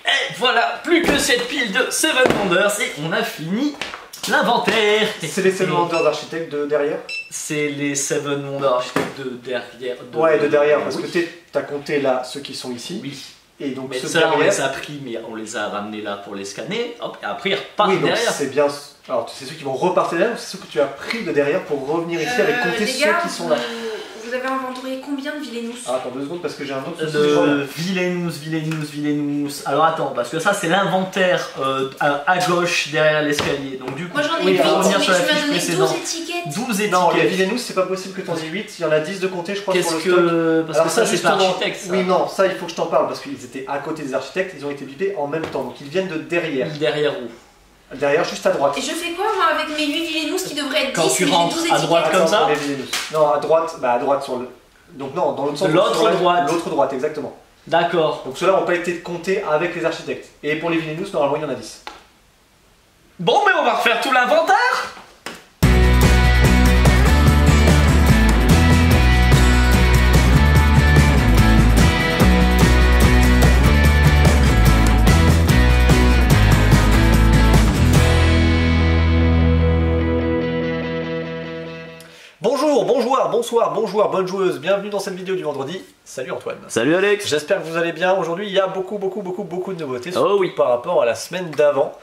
Et voilà, plus que cette pile de Seven Wonders et on a fini l'inventaire. C'est les Seven Wonders d'architecte de derrière? C'est les Seven Wonders architectes de derrière. Ouais, de derrière, parce que t'as compté là ceux qui sont ici. Oui. Et donc mais ceux ça, derrière... on les a pris, mais on les a ramenés là pour les scanner. Hop, et après ils repartent oui, donc derrière. c'est bien. Alors, c'est ceux qui vont repartir derrière ou c'est ceux que tu as pris de derrière pour revenir ici avec compter ceux qui sont là? Vous avez inventorié combien de Villainous? Ah, attends 2 secondes parce que j'ai un autre souci. Villainous. Alors attends, parce que ça c'est l'inventaire à gauche derrière l'escalier. Donc du coup, moi j'en ai oui, 8, on va revenir mais sur la tu m'as fiche donné précédente. 12 étiquettes. 12 étiquettes. Non, les Villainous, c'est pas possible que tu en aies 8. Il y en a 10 de compter, je crois, sur le stock. Parce que ça c'est pas architecte. Oui, non, ça il faut que je t'en parle parce qu'ils étaient à côté des architectes, ils ont été bipés en même temps. Donc ils viennent de derrière. Derrière où? Derrière, juste à droite. Et je fais quoi moi avec mes 8 Villainous qui devraient être 10? Quand tu rentres à droite comme ça? Non, à droite sur le. Donc non, dans l'autre sens. L'autre droite. L'autre droite, exactement. D'accord. Donc ceux-là n'ont pas été comptés avec les architectes. Et pour les Villainous, normalement il y en a 10. Bon, mais on va refaire tout l'inventaire. Bonjour, bonne joueuse, bienvenue dans cette vidéo du vendredi. Salut Antoine. Salut Alex. J'espère que vous allez bien. Aujourd'hui, il y a beaucoup de nouveautés oui. par rapport à la semaine d'avant.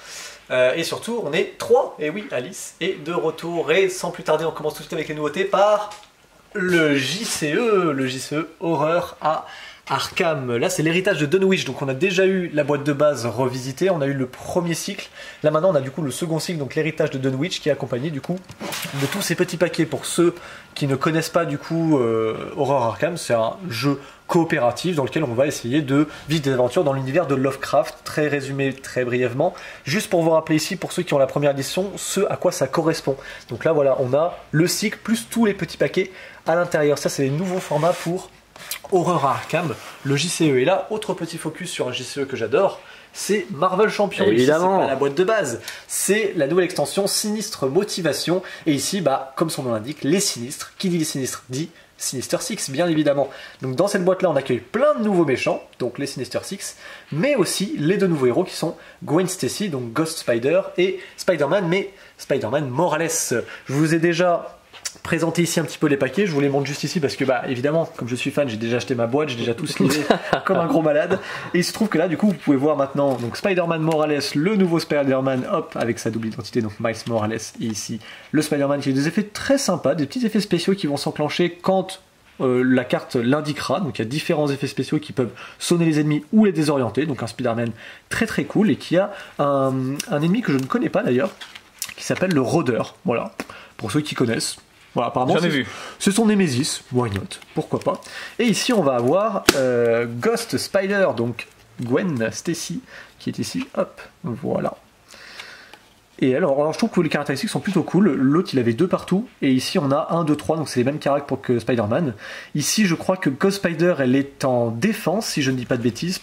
Et surtout, on est 3. Et oui, Alice est de retour. Et sans plus tarder, on commence tout de suite avec les nouveautés par le JCE Horreur à Arkham. Là, c'est l'héritage de Dunwich. Donc, on a déjà eu la boîte de base revisitée. On a eu le premier cycle. Là, maintenant, on a du coup le second cycle, donc l'héritage de Dunwich, qui est accompagné du coup de tous ces petits paquets. Pour ceux qui ne connaissent pas du coup Horror Arkham, c'est un jeu coopératif dans lequel on va essayer de vivre des aventures dans l'univers de Lovecraft. Très résumé, très brièvement. Juste pour vous rappeler ici, pour ceux qui ont la première édition, ce à quoi ça correspond. Donc là, voilà, on a le cycle plus tous les petits paquets à l'intérieur. Ça, c'est les nouveaux formats pour Horror à Arkham, le JCE. Et là, autre petit focus sur un JCE que j'adore, c'est Marvel Champion. Évidemment. C'est pas la boîte de base, c'est la nouvelle extension Sinistre Motivation. Et ici, bah, comme son nom l'indique, les sinistres. Qui dit les sinistres dit Sinister Six, bien évidemment. Donc dans cette boîte-là, on accueille plein de nouveaux méchants, donc les Sinister Six, mais aussi les deux nouveaux héros qui sont Gwen Stacy, donc Ghost Spider, et Spider-Man, mais Spider-Man Morales. Je vous ai déjà présenter ici un petit peu les paquets, je vous les montre juste ici parce que bah évidemment comme je suis fan j'ai déjà acheté ma boîte, j'ai déjà tout slivé comme un gros malade et il se trouve que là du coup vous pouvez voir maintenant donc Spider-Man Morales, le nouveau Spider-Man hop avec sa double identité donc Miles Morales et ici le Spider-Man qui a des effets très sympas, des petits effets spéciaux qui vont s'enclencher quand la carte l'indiquera, donc il y a différents effets spéciaux qui peuvent sonner les ennemis ou les désorienter, donc un Spider-Man très très cool et qui a un ennemi que je ne connais pas d'ailleurs qui s'appelle le Rôdeur, voilà, pour ceux qui connaissent. Voilà, apparemment, c'est son Nemesis, why not, pourquoi pas. Et ici, on va avoir Ghost Spider, donc Gwen Stacy, qui est ici, hop, voilà. Et alors, je trouve que les caractéristiques sont plutôt cool. L'autre, il avait 2 partout, et ici, on a 1, 2, 3, donc c'est les mêmes caractères que Spider-Man. Ici, je crois que Ghost Spider, elle est en défense, si je ne dis pas de bêtises,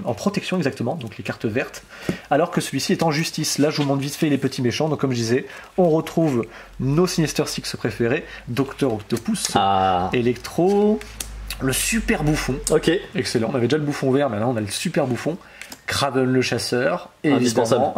en protection exactement, donc les cartes vertes, alors que celui-ci est en justice. Là, je vous montre vite fait les petits méchants, donc comme je disais, on retrouve nos Sinister Six préférés, Docteur Octopus, Electro, le super bouffon. Ok. Excellent, on avait déjà le bouffon vert, maintenant on a le super bouffon. Kraven le chasseur, et évidemment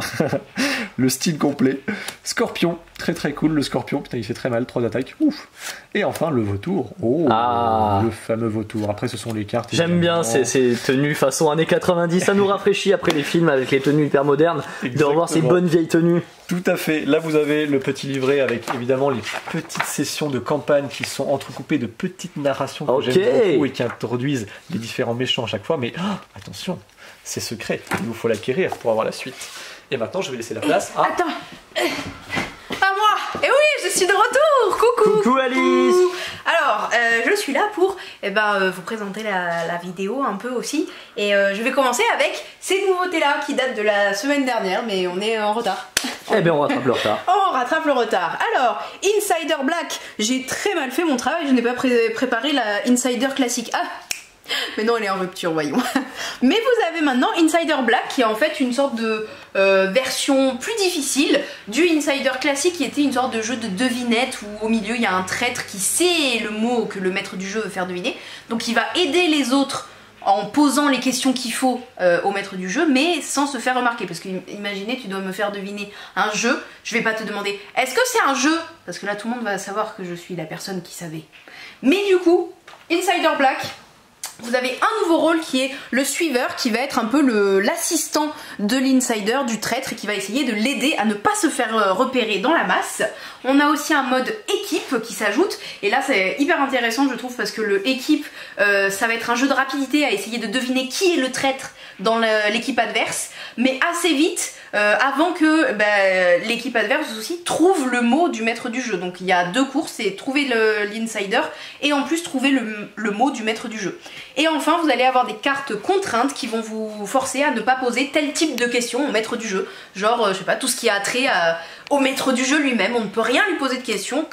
le style complet. Scorpion, très très cool le Scorpion, putain il fait très mal, 3 attaques, ouf. Et enfin le vautour, le fameux vautour. Après ce sont les cartes. J'aime bien ces tenues façon années 90, ça nous rafraîchit après les films avec les tenues hyper modernes, de revoir ces bonnes vieilles tenues. Tout à fait, là vous avez le petit livret avec évidemment les petites sessions de campagne qui sont entrecoupées de petites narrations que j'aime beaucoup et qui introduisent les différents méchants à chaque fois, mais attention, c'est secret, il vous faut l'acquérir pour avoir la suite. Et maintenant je vais laisser la place à... Attends, à moi. Et oui, je suis de retour. Coucou Alice. Alors, je suis là pour vous présenter la vidéo un peu aussi. Et je vais commencer avec ces nouveautés-là qui datent de la semaine dernière, mais on est en retard. Eh bien, on rattrape le retard. On rattrape le retard. Alors, Insider Black, j'ai très mal fait mon travail, je n'ai pas préparé la Insider classique. Ah, mais non, elle est en rupture, voyons. Mais vous avez maintenant Insider Black qui est en fait une sorte de version plus difficile du Insider classique qui était une sorte de jeu de devinette où au milieu il y a un traître qui sait le mot que le maître du jeu veut faire deviner. Donc il va aider les autres en posant les questions qu'il faut au maître du jeu, mais sans se faire remarquer. Parce que imaginez, tu dois me faire deviner un jeu, je vais pas te demander est-ce que c'est un jeu, parce que là tout le monde va savoir que je suis la personne qui savait. Mais du coup, Insider Black, vous avez un nouveau rôle qui est le suiveur, qui va être un peu l'assistant de l'insider, du traître, et qui va essayer de l'aider à ne pas se faire repérer dans la masse. On a aussi un mode équipe qui s'ajoute, et là c'est hyper intéressant je trouve, parce que le équipe, ça va être un jeu de rapidité à essayer de deviner qui est le traître dans l'équipe adverse, mais assez vite, avant que l'équipe adverse aussi trouve le mot du maître du jeu. Donc il y a 2 courses, c'est trouver l'insider et en plus trouver le mot du maître du jeu. Et enfin vous allez avoir des cartes contraintes qui vont vous forcer à ne pas poser tel type de questions au maître du jeu. Genre je sais pas, tout ce qui a trait au maître du jeu lui-même, on ne peut rien lui poser de questions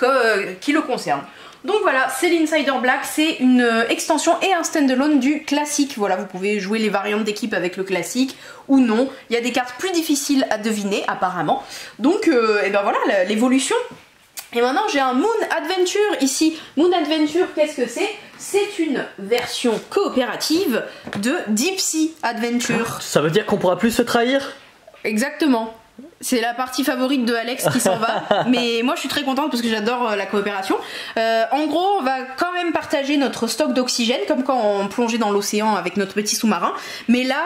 qui le concernent. Donc voilà, c'est l'Insider Black, c'est une extension et un standalone du classique. Voilà, vous pouvez jouer les variantes d'équipe avec le classique ou non. Il y a des cartes plus difficiles à deviner apparemment. Donc et ben voilà l'évolution. Et maintenant j'ai un Moon Adventure ici. Moon Adventure, qu'est-ce que c'est? C'est une version coopérative de Deep Sea Adventure. Ça veut dire qu'on pourra plus se trahir? Exactement. C'est la partie favorite de Alex qui s'en va, mais moi je suis très contente parce que j'adore la coopération. En gros, on va quand même partager notre stock d'oxygène, comme quand on plongeait dans l'océan avec notre petit sous-marin. Mais là,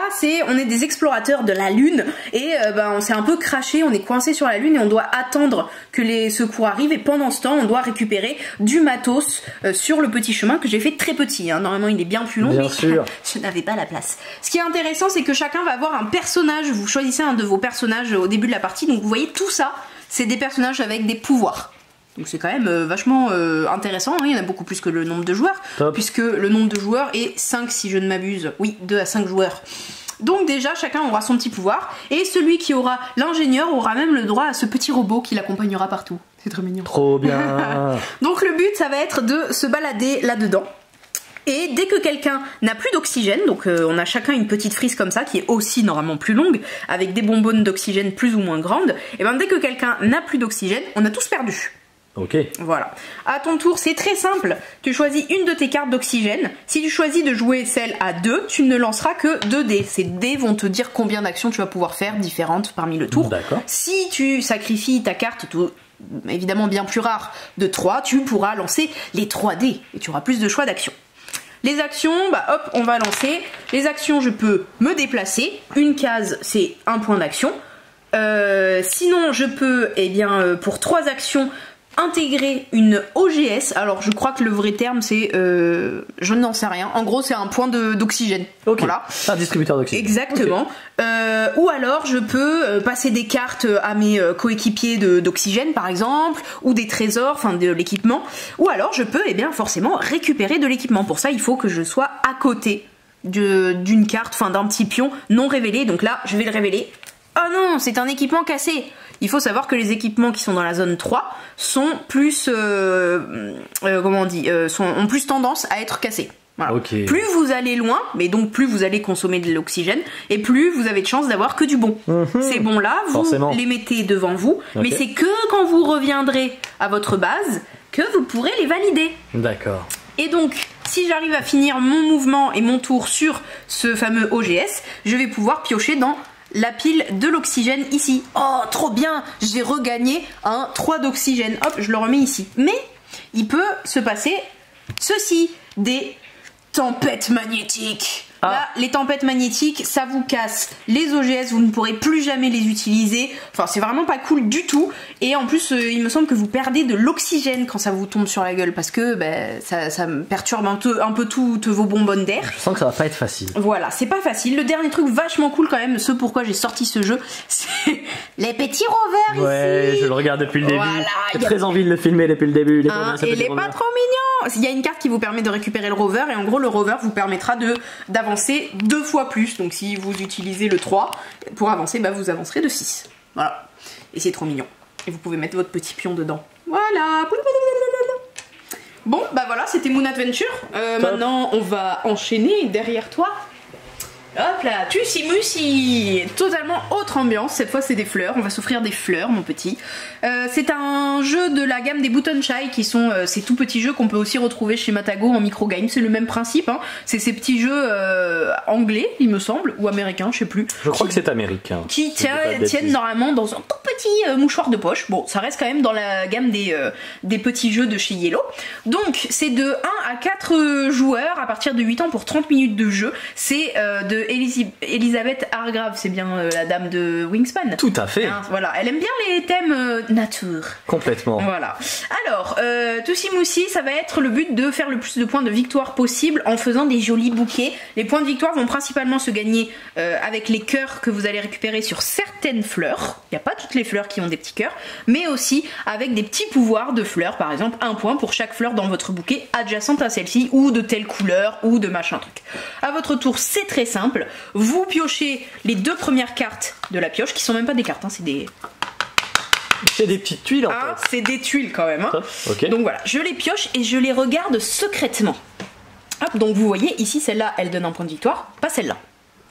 on est des explorateurs de la Lune et on s'est un peu craché, on est coincé sur la Lune et on doit attendre que les secours arrivent. Et pendant ce temps, on doit récupérer du matos sur le petit chemin que j'ai fait très petit. Hein. Normalement, il est bien plus long, bien mais sûr. Je n'avais pas la place. Ce qui est intéressant, c'est que chacun va avoir un personnage. Vous choisissez un de vos personnages au début de la partie, donc vous voyez tout ça, c'est des personnages avec des pouvoirs. Donc c'est quand même vachement intéressant, hein. Il y en a beaucoup plus que le nombre de joueurs, top, puisque le nombre de joueurs est 5 si je ne m'abuse, oui 2 à 5 joueurs. Donc déjà chacun aura son petit pouvoir, et celui qui aura l'ingénieur aura même le droit à ce petit robot qui l'accompagnera partout. C'est très mignon. Trop bien. Donc le but ça va être de se balader là-dedans. Et dès que quelqu'un n'a plus d'oxygène, donc on a chacun une petite frise comme ça qui est aussi normalement plus longue, avec des bonbonnes d'oxygène plus ou moins grandes, et ben dès que quelqu'un n'a plus d'oxygène, on a tous perdu. Ok. Voilà. À ton tour, c'est très simple. Tu choisis une de tes cartes d'oxygène. Si tu choisis de jouer celle à 2, tu ne lanceras que 2 dés. Ces dés vont te dire combien d'actions tu vas pouvoir faire différentes parmi le tour. D'accord. Si tu sacrifies ta carte, évidemment bien plus rare, de 3, tu pourras lancer les 3 dés et tu auras plus de choix d'actions. Les actions, hop, on va lancer. Les actions, je peux me déplacer. Une case, c'est un point d'action. Sinon, je peux, pour 3 actions, intégrer une OGS. Alors, je crois que le vrai terme, c'est... je n'en sais rien. En gros, c'est un point d'oxygène. Ok, voilà. Un distributeur d'oxygène. Exactement. Okay. Ou alors, je peux passer des cartes à mes coéquipiers d'oxygène, par exemple, ou des trésors, enfin de l'équipement. Ou alors, je peux, forcément, récupérer de l'équipement. Pour ça, il faut que je sois à côté d'une carte, enfin d'un petit pion non révélé. Donc là, je vais le révéler. Oh non, c'est un équipement cassé. Il faut savoir que les équipements qui sont dans la zone 3 sont plus, ont plus tendance à être cassés. Voilà. Okay. Plus vous allez loin, mais donc plus vous allez consommer de l'oxygène, et plus vous avez de chances d'avoir que du bon. Ces bons-là, vous forcément les mettez devant vous, okay, mais c'est que quand vous reviendrez à votre base que vous pourrez les valider. D'accord. Et donc, si j'arrive à finir mon mouvement et mon tour sur ce fameux OGS, je vais pouvoir piocher dans la pile de l'oxygène ici. Oh, trop bien, j'ai regagné un 3 d'oxygène. Hop, je le remets ici. Mais il peut se passer ceci, des tempêtes magnétiques. Ah. Là, les tempêtes magnétiques, ça vous casse les OGS, vous ne pourrez plus jamais les utiliser. Enfin, c'est vraiment pas cool du tout. Et en plus, il me semble que vous perdez de l'oxygène quand ça vous tombe sur la gueule, parce que ça me perturbe un peu toutes vos bonbonnes d'air. Je sens que ça va pas être facile. Voilà, c'est pas facile. Le dernier truc vachement cool quand même, ce pourquoi j'ai sorti ce jeu, c'est les petits rovers ici. Ouais, je le regarde depuis le début. Voilà, j'ai très envie de le filmer depuis le début. Et il est pas trop mignon. Il y a une carte qui vous permet de récupérer le rover, et en gros le rover vous permettra d'avancer 2 fois plus. Donc si vous utilisez le 3 pour avancer, vous avancerez de 6. Voilà. Et c'est trop mignon. Et vous pouvez mettre votre petit pion dedans. Voilà. Bon, voilà, c'était Moon Adventure. Maintenant, on va enchaîner derrière toi. Hop là, Tussimussi. Totalement autre ambiance, cette fois c'est des fleurs, on va s'offrir des fleurs mon petit. C'est un jeu de la gamme des Button Shy qui sont ces tout petits jeux qu'on peut aussi retrouver chez Matago en microgame, c'est le même principe, hein. C'est ces petits jeux anglais il me semble, ou américains, je sais plus. Je crois que c'est américain. Qui tiennent normalement dans un tout petit mouchoir de poche, bon ça reste quand même dans la gamme des petits jeux de chez Yellow. Donc c'est de 1 à 4 joueurs à partir de 8 ans pour 30 minutes de jeu, c'est de Elisabeth Hargrave, c'est bien la dame de Wingspan. Tout à fait. Hein, voilà, elle aime bien les thèmes nature. Complètement. Voilà. Alors, Tussimussi, ça va être le but de faire le plus de points de victoire possible en faisant des jolis bouquets. Les points de victoire vont principalement se gagner avec les cœurs que vous allez récupérer sur certaines fleurs. Il n'y a pas toutes les fleurs qui ont des petits cœurs, mais aussi avec des petits pouvoirs de fleurs, par exemple 1 point pour chaque fleur dans votre bouquet adjacente à celle-ci, ou de telle couleur, ou de machin truc. À votre tour, c'est très simple. Vous piochez les 2 premières cartes de la pioche, qui sont même pas des cartes, hein, c'est des... C'est des petites tuiles en fait. C'est des tuiles quand même. Hein. Okay. Donc voilà, je les pioche et je les regarde secrètement. Hop, donc vous voyez, ici celle-là, elle donne un point de victoire, pas celle-là.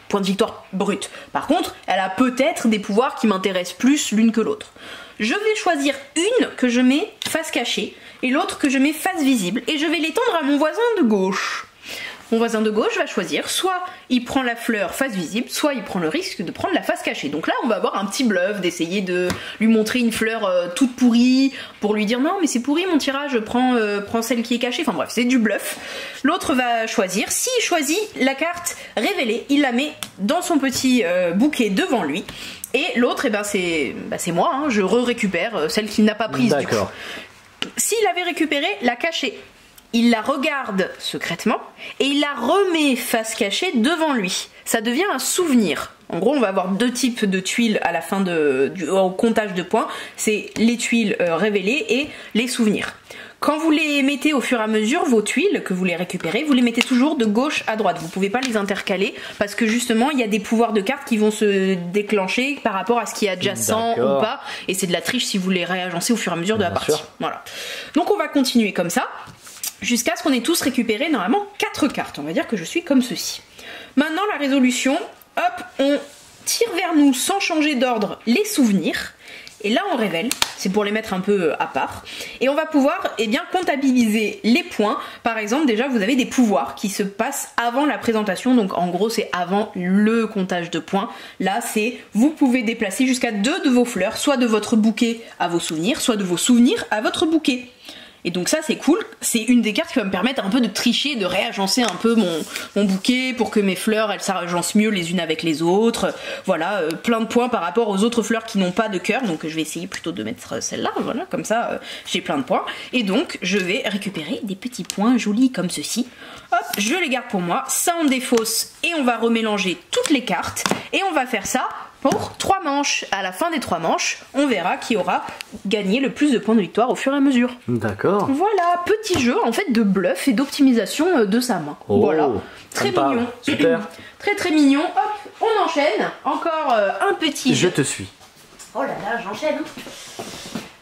Point de victoire brut. Par contre, elle a peut-être des pouvoirs qui m'intéressent plus l'une que l'autre. Je vais choisir une que je mets face cachée et l'autre que je mets face visible, et je vais l'étendre à mon voisin de gauche. Mon voisin de gauche va choisir, soit il prend la fleur face visible, soit il prend le risque de prendre la face cachée. Donc là, on va avoir un petit bluff, d'essayer de lui montrer une fleur toute pourrie, pour lui dire non mais c'est pourri mon tirage, prends celle qui est cachée. Enfin bref, c'est du bluff. L'autre va choisir, s'il choisit la carte révélée, il la met dans son petit bouquet devant lui. Et l'autre, c'est moi, hein, je récupère celle qu'il n'a pas prise. D'accord. Du coup. S'il avait récupéré la cachée, il la regarde secrètement et il la remet face cachée devant lui. Ça devient un souvenir. En gros, on va avoir 2 types de tuiles à la fin au comptage de points. C'est les tuiles révélées et les souvenirs. Quand vous les mettez au fur et à mesure, vos tuiles que vous les récupérez, vous les mettez toujours de gauche à droite. Vous pouvez pas les intercaler parce que justement, il y a des pouvoirs de cartes qui vont se déclencher par rapport à ce qui est adjacent ou pas. Et c'est de la triche si vous les réagencez au fur et à mesure de la partie. Voilà. Donc on va continuer comme ça, jusqu'à ce qu'on ait tous récupéré normalement 4 cartes. On va dire que je suis comme ceci. Maintenant la résolution, hop, on tire vers nous sans changer d'ordre les souvenirs. Et là on révèle, c'est pour les mettre un peu à part. Et on va pouvoir comptabiliser les points. Par exemple, déjà vous avez des pouvoirs qui se passent avant la présentation. Donc en gros c'est avant le comptage de points. Là c'est, vous pouvez déplacer jusqu'à 2 de vos fleurs, soit de votre bouquet à vos souvenirs, soit de vos souvenirs à votre bouquet. Et donc ça c'est cool, c'est une des cartes qui va me permettre un peu de tricher, de réagencer un peu mon bouquet pour que mes fleurs elles s'agencent mieux les unes avec les autres. Voilà, plein de points par rapport aux autres fleurs qui n'ont pas de cœur, donc je vais essayer plutôt de mettre celle-là, voilà, comme ça j'ai plein de points. Et donc je vais récupérer des petits points jolis comme ceci. Hop, je les garde pour moi, ça on défausse et on va remélanger toutes les cartes et on va faire ça pour 3 manches. À la fin des 3 manches, on verra qui aura gagné le plus de points de victoire au fur et à mesure. D'accord. Voilà, petit jeu en fait de bluff et d'optimisation de sa main. Oh, voilà, très mignon. Super. Très très mignon. Hop, on enchaîne. Encore un petit jeu. Je te suis. Oh là là, j'enchaîne.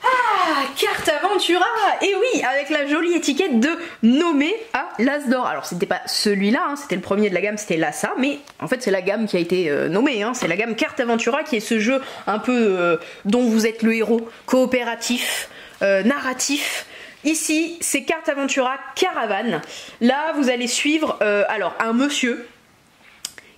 Ah, carte Aventura. Et oui, avec la jolie étiquette de nommé à l'As d'or. Alors c'était pas celui-là, hein, c'était le premier de la gamme, c'était l'Asa, mais en fait c'est la gamme qui a été nommée, hein, c'est la gamme Carte Aventura qui est ce jeu un peu dont vous êtes le héros, coopératif, narratif. Ici c'est Carte Aventura Caravane. Là vous allez suivre alors un monsieur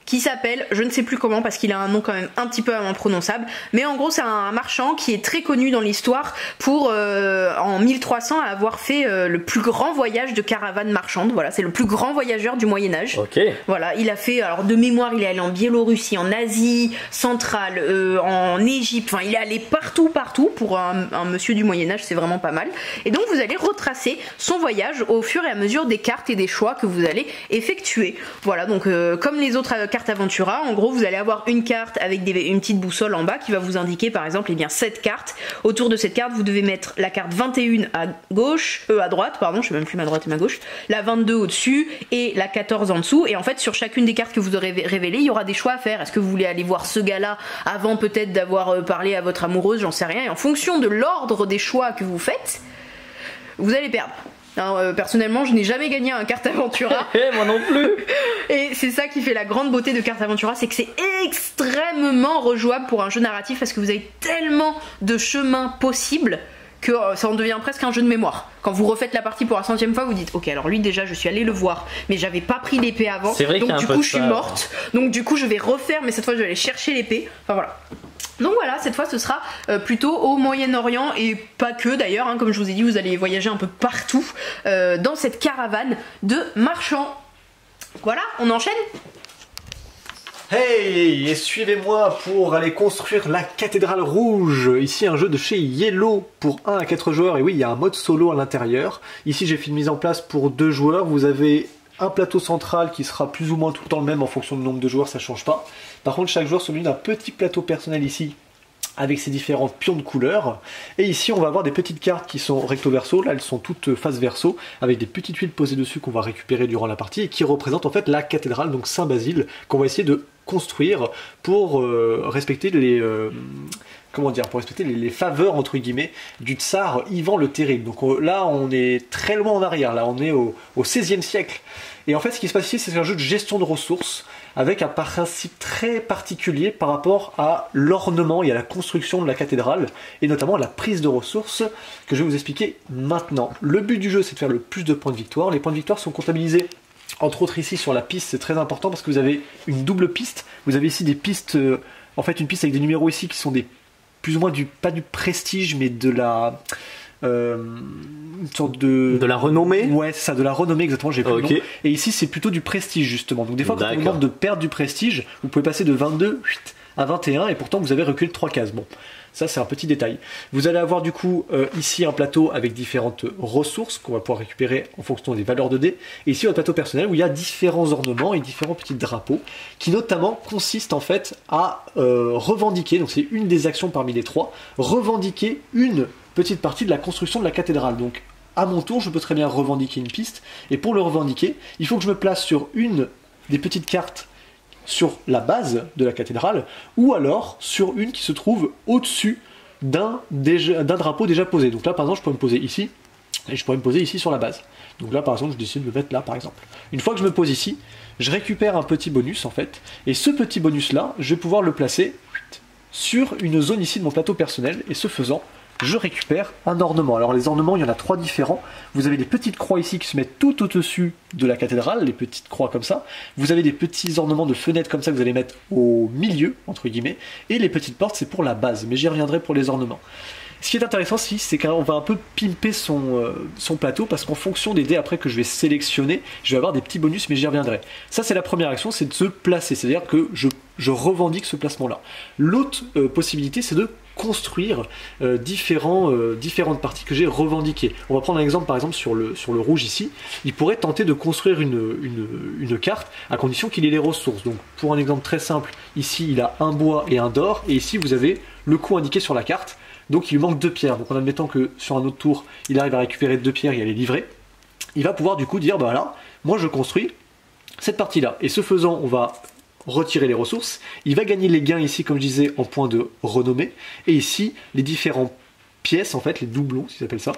qui s'appelle, je ne sais plus comment parce qu'il a un nom quand même un petit peu imprononçable, mais en gros c'est un marchand qui est très connu dans l'histoire pour en 1300 avoir fait le plus grand voyage de caravane marchande. Voilà, c'est le plus grand voyageur du Moyen-Âge. Ok. Voilà, il a fait, alors de mémoire, il est allé en Biélorussie, en Asie centrale, en Égypte, enfin il est allé partout pour un monsieur du Moyen-Âge, c'est vraiment pas mal. Et donc vous allez retracer son voyage au fur et à mesure des cartes et des choix que vous allez effectuer. Voilà, donc comme les autres cartes Aventura, en gros vous allez avoir une carte avec une petite boussole en bas qui va vous indiquer par exemple cette carte. Autour de cette carte vous devez mettre la carte 21 à gauche, à droite pardon, je sais même plus ma droite et ma gauche, la 22 au dessus et la 14 en dessous, et en fait sur chacune des cartes que vous aurez révélées il y aura des choix à faire. Est-ce que vous voulez aller voir ce gars là avant peut-être d'avoir parlé à votre amoureuse, j'en sais rien, et en fonction de l'ordre des choix que vous faites vous allez perdre. Hein, personnellement, je n'ai jamais gagné un Carte Aventura. Moi non plus. Et c'est ça qui fait la grande beauté de Carte Aventura, c'est que c'est extrêmement rejouable pour un jeu narratif parce que vous avez tellement de chemins possibles que ça en devient presque un jeu de mémoire. Quand vous refaites la partie pour la 100e fois, vous dites ok, alors lui déjà je suis allé le voir, mais j'avais pas pris l'épée avant, c'est vrai donc du coup je suis ça, morte, donc du coup je vais refaire, mais cette fois je vais aller chercher l'épée. Enfin voilà. Donc voilà, cette fois ce sera plutôt au Moyen-Orient et pas que d'ailleurs, hein, comme je vous ai dit, vous allez voyager un peu partout dans cette caravane de marchands. Voilà, on enchaîne. Hey, et suivez-moi pour aller construire la cathédrale rouge. Ici un jeu de chez Yellow pour 1 à 4 joueurs, et oui il y a un mode solo à l'intérieur. Ici j'ai fait une mise en place pour 2 joueurs, vous avez un plateau central qui sera plus ou moins tout le temps le même en fonction du nombre de joueurs, ça change pas. Par contre chaque joueur se muni d'un petit plateau personnel ici avec ses différents pions de couleurs. Et ici on va avoir des petites cartes qui sont recto verso, là elles sont toutes face verso, avec des petites tuiles posées dessus qu'on va récupérer durant la partie et qui représentent en fait la cathédrale, donc Saint-Basile, qu'on va essayer de construire pour respecter les... pour respecter les faveurs entre guillemets du tsar Ivan le Terrible. Donc là on est très loin en arrière, là on est au XVIe siècle. Et en fait ce qui se passe ici c'est un jeu de gestion de ressources avec un principe très particulier par rapport à l'ornement et à la construction de la cathédrale et notamment à la prise de ressources que je vais vous expliquer maintenant. Le but du jeu c'est de faire le plus de points de victoire. Les points de victoire sont comptabilisés entre autres ici sur la piste, c'est très important parce que vous avez une double piste. Vous avez ici des pistes, en fait une piste avec des numéros ici qui sont des plus ou moins pas du prestige mais de la... une sorte de la renommée. Ouais c'est ça, de la renommée exactement, j'ai plus le nom. Et ici c'est plutôt du prestige justement, donc des fois quand on vous demande de perdre du prestige vous pouvez passer de 22 à 21 et pourtant vous avez reculé de 3 cases. Bon, ça c'est un petit détail. Vous allez avoir du coup ici un plateau avec différentes ressources qu'on va pouvoir récupérer en fonction des valeurs de dés, et ici un plateau personnel où il y a différents ornements et différents petits drapeaux qui notamment consistent en fait à revendiquer, donc c'est une des actions parmi les 3, revendiquer une petite partie de la construction de la cathédrale. Donc à mon tour je peux très bien revendiquer une piste, et pour le revendiquer il faut que je me place sur une des petites cartes sur la base de la cathédrale, ou alors sur une qui se trouve au-dessus d'un drapeau déjà posé. Donc là par exemple je pourrais me poser ici, et je pourrais me poser ici sur la base. Donc là par exemple je décide de me mettre là par exemple. Une fois que je me pose ici, je récupère un petit bonus en fait, et ce petit bonus là, je vais pouvoir le placer sur une zone ici de mon plateau personnel, et ce faisant, je récupère un ornement. Alors les ornements, il y en a 3 différents. Vous avez des petites croix ici qui se mettent tout au-dessus de la cathédrale, les petites croix comme ça. Vous avez des petits ornements de fenêtres comme ça que vous allez mettre au milieu, entre guillemets. Et les petites portes, c'est pour la base, mais j'y reviendrai pour les ornements. Ce qui est intéressant ici, c'est qu'on va un peu pimper son plateau, parce qu'en fonction des dés après que je vais sélectionner, je vais avoir des petits bonus, mais j'y reviendrai. Ça c'est la première action, c'est de se placer, c'est-à-dire que je revendique ce placement-là. L'autre possibilité, c'est de construire différentes parties que j'ai revendiquées. On va prendre un exemple par exemple sur le rouge ici. Il pourrait tenter de construire une carte à condition qu'il ait les ressources. Donc pour un exemple très simple, ici il a un bois et un d'or, et ici vous avez le coût indiqué sur la carte. Donc il lui manque 2 pierres. Donc en admettant que sur un autre tour il arrive à récupérer 2 pierres et à les livrer, il va pouvoir du coup dire bah là, moi je construis cette partie là, et ce faisant on va retirer les ressources, il va gagner les gains ici comme je disais en points de renommée, et ici les différentes pièces en fait, les doublons s'ils appellent ça,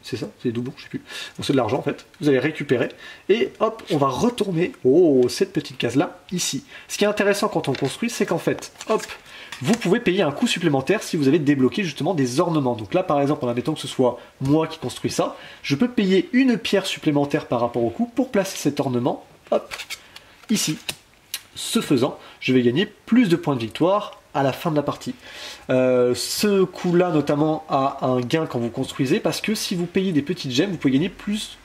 c'est ça, c'est les doublons, je sais plus, bon, c'est de l'argent en fait, vous allez récupérer, et hop, on va retourner cette petite case là, ici. Ce qui est intéressant quand on construit, c'est qu'en fait, hop, vous pouvez payer un coût supplémentaire si vous avez débloqué justement des ornements. Donc là par exemple, en admettant que ce soit moi qui construis ça, je peux payer une pierre supplémentaire par rapport au coût pour placer cet ornement, hop, ici. Ce faisant, je vais gagner plus de points de victoire à la fin de la partie. Ce coup-là notamment a un gain quand vous construisez, parce que si vous payez des petites gemmes, vous pouvez gagner plus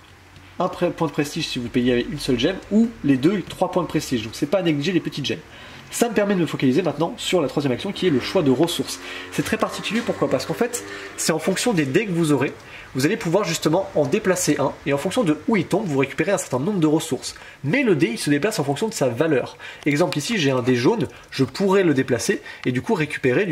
un point de prestige si vous payez avec une seule gemme, ou les 3 points de prestige. Donc c'est pas à négliger les petites gemmes. Ça me permet de me focaliser maintenant sur la troisième action qui est le choix de ressources. C'est très particulier, pourquoi ? Parce qu'en fait, c'est en fonction des dés que vous aurez, vous allez pouvoir justement en déplacer un, et en fonction de où il tombe, vous récupérez un certain nombre de ressources. Mais le dé, il se déplace en fonction de sa valeur. Exemple ici, j'ai un dé jaune, je pourrais le déplacer, et du coup récupérer,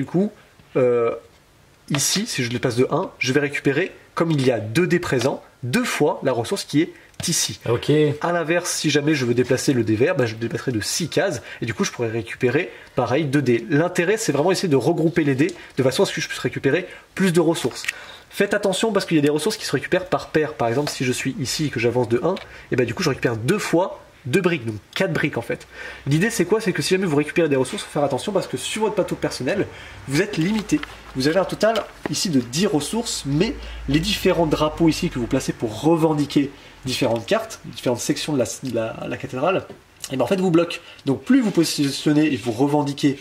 ici, si je le déplace de 1, je vais récupérer, comme il y a 2 dés présents, 2 fois la ressource qui est ici. Okay. A l'inverse, si jamais je veux déplacer le dé vert, je le déplacerai de 6 cases, et du coup je pourrais récupérer pareil 2 dés. L'intérêt c'est vraiment essayer de regrouper les dés de façon à ce que je puisse récupérer plus de ressources. Faites attention parce qu'il y a des ressources qui se récupèrent par paire. Par exemple, si je suis ici et que j'avance de 1, et bah du coup je récupère 2 fois 2 briques, donc 4 briques en fait. L'idée c'est quoi? C'est que si jamais vous récupérez des ressources, il faut faire attention parce que sur votre plateau personnel, vous êtes limité. Vous avez un total ici de 10 ressources, mais les différents drapeaux ici que vous placez pour revendiquer différentes cartes, différentes sections de la cathédrale, et ben en fait vous bloquent. Donc plus vous positionnez et vous revendiquez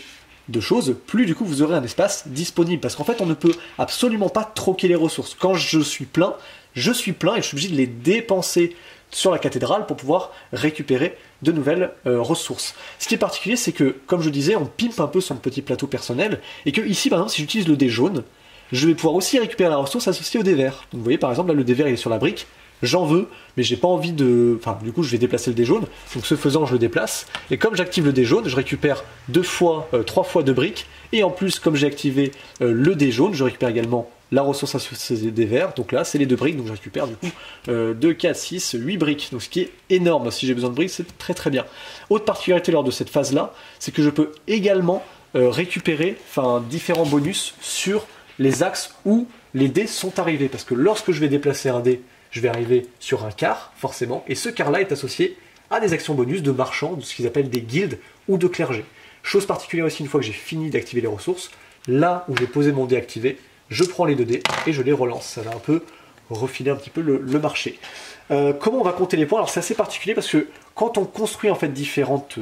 de choses, plus du coup vous aurez un espace disponible. Parce qu'en fait on ne peut absolument pas troquer les ressources. Quand je suis plein et je suis obligé de les dépenser sur la cathédrale pour pouvoir récupérer de nouvelles ressources. Ce qui est particulier, c'est que, comme je disais, on pimpe un peu son petit plateau personnel, et que ici, par exemple, si j'utilise le dé jaune, je vais pouvoir aussi récupérer la ressource associée au dé vert. Donc vous voyez, par exemple, là, le dé vert il est sur la brique, j'en veux, mais j'ai pas envie de... Enfin, du coup, je vais déplacer le dé jaune, donc ce faisant, je le déplace, et comme j'active le dé jaune, je récupère 3 fois 2 briques, et en plus, comme j'ai activé le dé jaune, je récupère également la ressource associée des verts, donc là c'est les 2 briques, donc je récupère du coup 2, 4, 6, 8 briques, donc ce qui est énorme. Si j'ai besoin de briques, c'est très très bien. Autre particularité lors de cette phase là, c'est que je peux également récupérer différents bonus sur les axes où les dés sont arrivés, parce que lorsque je vais déplacer un dé, je vais arriver sur un quart forcément, et ce quart là est associé à des actions bonus de marchands, de ce qu'ils appellent des guildes ou de clergés. Chose particulière aussi, une fois que j'ai fini d'activer les ressources, là où j'ai posé mon dé activé, je prends les 2 dés et je les relance. Ça va un peu refiler un petit peu le marché. Comment on va compter les points? Alors c'est assez particulier parce que quand on construit en fait différentes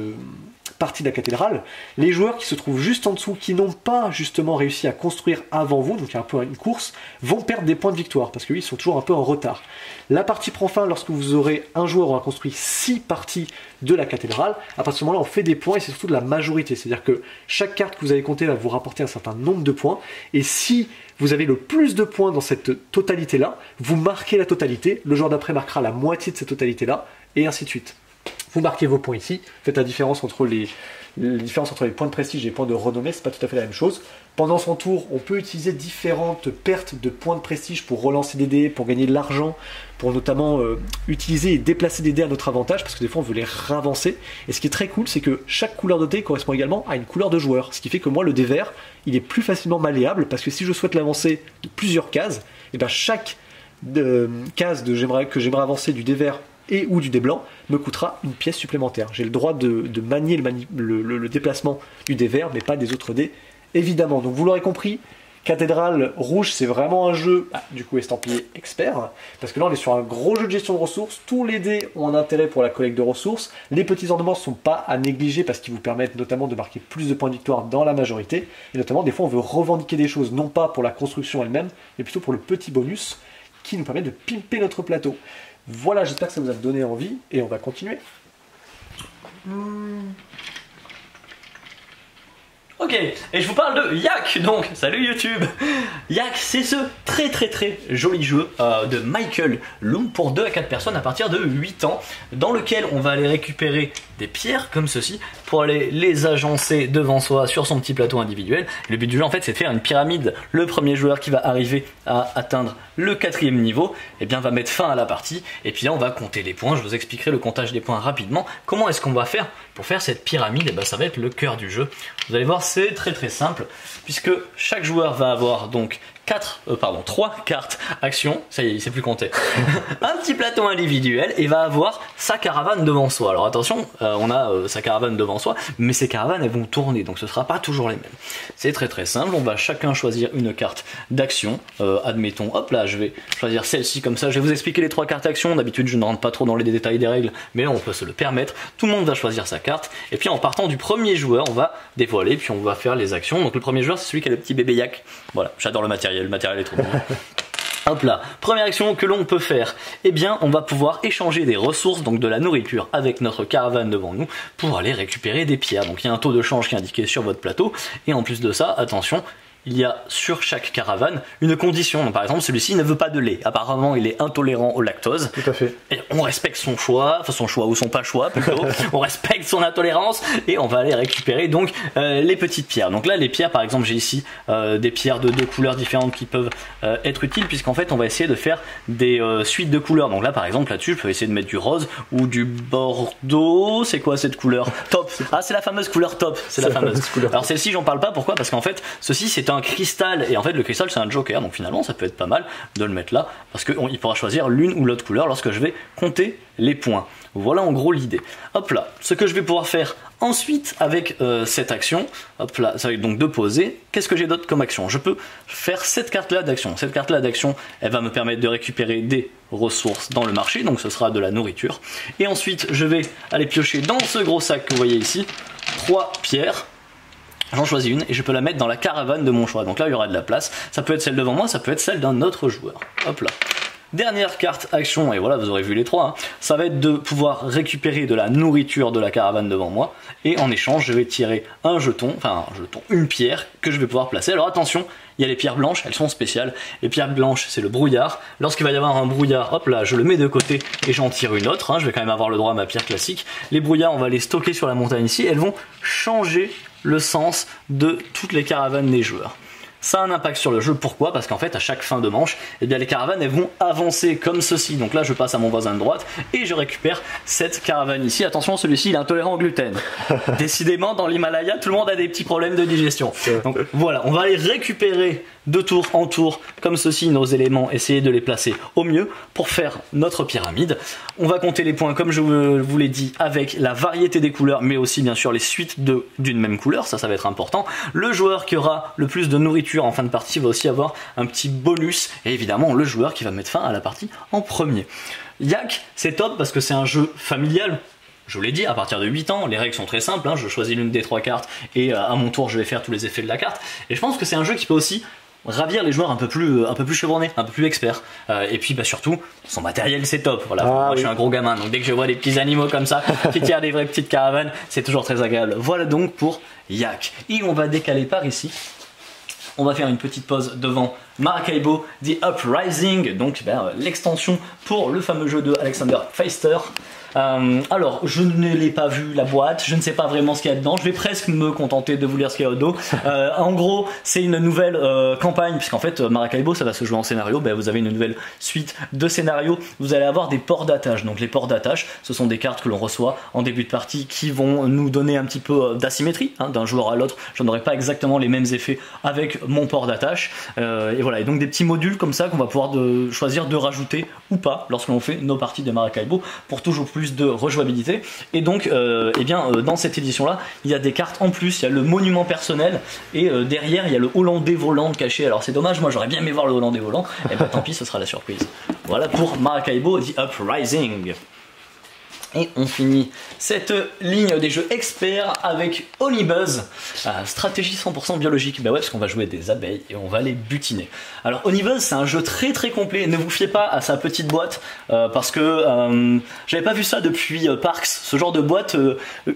parties de la cathédrale, les joueurs qui se trouvent juste en dessous, qui n'ont pas justement réussi à construire avant vous, donc il y a un peu une course, vont perdre des points de victoire parce qu'ils sont toujours un peu en retard. La partie prend fin lorsque vous aurez un joueur qui aura construit 6 parties de la cathédrale. À partir de ce moment-là, on fait des points et c'est surtout de la majorité. C'est-à-dire que chaque carte que vous avez comptée va vous rapporter un certain nombre de points. Et si vous avez le plus de points dans cette totalité-là, vous marquez la totalité, le joueur d'après marquera la moitié de cette totalité-là, et ainsi de suite. Vous marquez vos points ici, faites la différence entre les points de prestige et les points de renommée, c'est pas tout à fait la même chose. Pendant son tour, on peut utiliser différentes pertes de points de prestige pour relancer des dés, pour gagner de l'argent, pour notamment utiliser et déplacer des dés à notre avantage, parce que des fois on veut les ravancer. Et ce qui est très cool, c'est que chaque couleur de dé correspond également à une couleur de joueur, ce qui fait que moi le dé vert, il est plus facilement malléable, parce que si je souhaite l'avancer de plusieurs cases, et ben chaque case que j'aimerais avancer du dé vert et ou du dé blanc me coûtera une pièce supplémentaire. J'ai le droit de manier le déplacement du dé vert, mais pas des autres dés, évidemment. Donc vous l'aurez compris, Cathédrale rouge, c'est vraiment un jeu, du coup estampillé expert, parce que là on est sur un gros jeu de gestion de ressources, tous les dés ont un intérêt pour la collecte de ressources, les petits ornements ne sont pas à négliger parce qu'ils vous permettent notamment de marquer plus de points de victoire dans la majorité, et notamment des fois on veut revendiquer des choses, non pas pour la construction elle-même, mais plutôt pour le petit bonus qui nous permet de pimper notre plateau. Voilà, j'espère que ça vous a donné envie, et on va continuer. Ok, et je vous parle de Yak, donc, salut YouTube. Yak, c'est ce très joli jeu de Michael Loom pour 2 à 4 personnes à partir de 8 ans, dans lequel on va aller récupérer des pierres comme ceci pour aller les agencer devant soi sur son petit plateau individuel. Le but du jeu en fait c'est de faire une pyramide. Le premier joueur qui va arriver à atteindre le 4e niveau, eh bien va mettre fin à la partie, et puis là on va compter les points. Je vous expliquerai le comptage des points rapidement. Comment est-ce qu'on va faire pour faire cette pyramide? Et ben ça va être le cœur du jeu. Vous allez voir, c'est très simple, puisque chaque joueur va avoir donc 3 cartes action, ça y est, il sait plus compter, un petit plateau individuel, et va avoir sa caravane devant soi. Alors attention, on a sa caravane devant soi, mais ces caravanes elles vont tourner, donc ce sera pas toujours les mêmes. C'est très simple, on va chacun choisir une carte d'action, admettons, hop là, je vais choisir celle-ci comme ça, je vais vous expliquer les 3 cartes action, d'habitude je ne rentre pas trop dans les détails des règles, mais là on peut se le permettre, tout le monde va choisir sa carte, et puis en partant du premier joueur, on va dévoiler, puis on va faire les actions. Donc le premier joueur c'est celui qui a le petit bébé Yak, voilà, j'adore le matériel est trop bon. Hop là, première action que l'on peut faire, eh bien on va pouvoir échanger des ressources, donc de la nourriture, avec notre caravane devant nous pour aller récupérer des pierres. Donc il y a un taux de change qui est indiqué sur votre plateau, et en plus de ça, attention, il y a sur chaque caravane une condition. Donc, par exemple, celui-ci ne veut pas de lait. Apparemment, il est intolérant au lactose. Tout à fait. Et on respecte son choix, enfin son choix ou son pas choix plutôt. On respecte son intolérance et on va aller récupérer donc les petites pierres. Donc là, les pierres, par exemple, j'ai ici des pierres de 2 couleurs différentes qui peuvent être utiles, puisqu'en fait, on va essayer de faire des suites de couleurs. Donc là, par exemple, là-dessus, je peux essayer de mettre du rose ou du bordeaux. C'est quoi cette couleur? Top. Ah, c'est la fameuse couleur top. C'est la fameuse couleur. Alors celle-ci, j'en parle pas. Pourquoi? Parce qu'en fait, ceci c'est un cristal, et en fait le cristal c'est un joker, donc finalement ça peut être pas mal de le mettre là, parce qu'il pourra choisir l'une ou l'autre couleur lorsque je vais compter les points. Voilà en gros l'idée. Hop là, ce que je vais pouvoir faire ensuite avec cette action, hop là, ça va être donc de poser. Qu'est-ce que j'ai d'autre comme action? Je peux faire cette carte là d'action. Cette carte là d'action, elle va me permettre de récupérer des ressources dans le marché, donc ce sera de la nourriture. Et ensuite, je vais aller piocher dans ce gros sac que vous voyez ici, 3 pierres. J'en choisis une et je peux la mettre dans la caravane de mon choix. Donc là, il y aura de la place. Ça peut être celle devant moi, ça peut être celle d'un autre joueur. Hop là. Dernière carte action, et voilà, vous aurez vu les trois, hein. Ça va être de pouvoir récupérer de la nourriture de la caravane devant moi, et en échange, je vais tirer un jeton, une pierre que je vais pouvoir placer. Alors attention, il y a les pierres blanches, elles sont spéciales. Les pierres blanches, c'est le brouillard. Lorsqu'il va y avoir un brouillard, hop là, je le mets de côté et j'en tire une autre, hein. Je vais quand même avoir le droit à ma pierre classique. Les brouillards, on va les stocker sur la montagne ici, elles vont changer le sens de toutes les caravanes des joueurs. Ça a un impact sur le jeu, pourquoi? Parce qu'en fait à chaque fin de manche, eh bien, les caravanes elles vont avancer comme ceci. Donc là je passe à mon voisin de droite et je récupère cette caravane ici. Attention, celui-ci il est intolérant au gluten. Décidément dans l'Himalaya tout le monde a des petits problèmes de digestion. Donc voilà, on va aller récupérer de tour en tour comme ceci nos éléments, essayer de les placer au mieux pour faire notre pyramide. On va compter les points comme je vous l'ai dit avec la variété des couleurs, mais aussi bien sûr les suites d'une même couleur, ça va être important. Le joueur qui aura le plus de nourriture en fin de partie va aussi avoir un petit bonus, et évidemment le joueur qui va mettre fin à la partie en premier. Yak, c'est top parce que c'est un jeu familial. Je vous l'ai dit, à partir de 8 ans, les règles sont très simples, hein. Je choisis l'une des 3 cartes et à mon tour je vais faire tous les effets de la carte. Et je pense que c'est un jeu qui peut aussi ravir les joueurs un peu plus chevronnés, un peu plus experts. Et puis bah, surtout, son matériel c'est top. Voilà, moi je suis un gros gamin, donc dès que je vois des petits animaux comme ça qui tirent des vraies petites caravanes, c'est toujours très agréable. Voilà donc pour Yak. Et on va décaler par ici. On va faire une petite pause devant Maracaibo The Uprising, donc l'extension pour le fameux jeu de Alexander Pfister. Alors, je ne l'ai pas vu la boîte, je ne sais pas vraiment ce qu'il y a dedans, je vais presque me contenter de vous lire ce qu'il y a au dos. En gros, c'est une nouvelle campagne, puisqu'en fait, Maracaibo, ça va se jouer en scénario. Vous avez une nouvelle suite de scénarios. Vous allez avoir des ports d'attache. Donc, les ports d'attache, ce sont des cartes que l'on reçoit en début de partie qui vont nous donner un petit peu d'asymétrie, hein, d'un joueur à l'autre. Je n'aurai pas exactement les mêmes effets avec mon port d'attache. Et voilà, et donc des petits modules comme ça qu'on va pouvoir choisir de rajouter ou pas lorsqu'on fait nos parties de Maracaibo pour toujours plus de rejouabilité. Et donc dans cette édition là il y a des cartes en plus, il y a le monument personnel et derrière il y a le Hollandais volant caché. Alors c'est dommage, moi j'aurais bien aimé voir le Hollandais volant, et tant pis, ce sera la surprise. Voilà pour Maracaibo The Uprising. Et on finit cette ligne des jeux experts avec Honibuzz, stratégie 100% biologique. Ouais, parce qu'on va jouer des abeilles et on va les butiner. Alors Honibuzz, c'est un jeu très très complet. Ne vous fiez pas à sa petite boîte parce que j'avais pas vu ça depuis Parks. Ce genre de boîte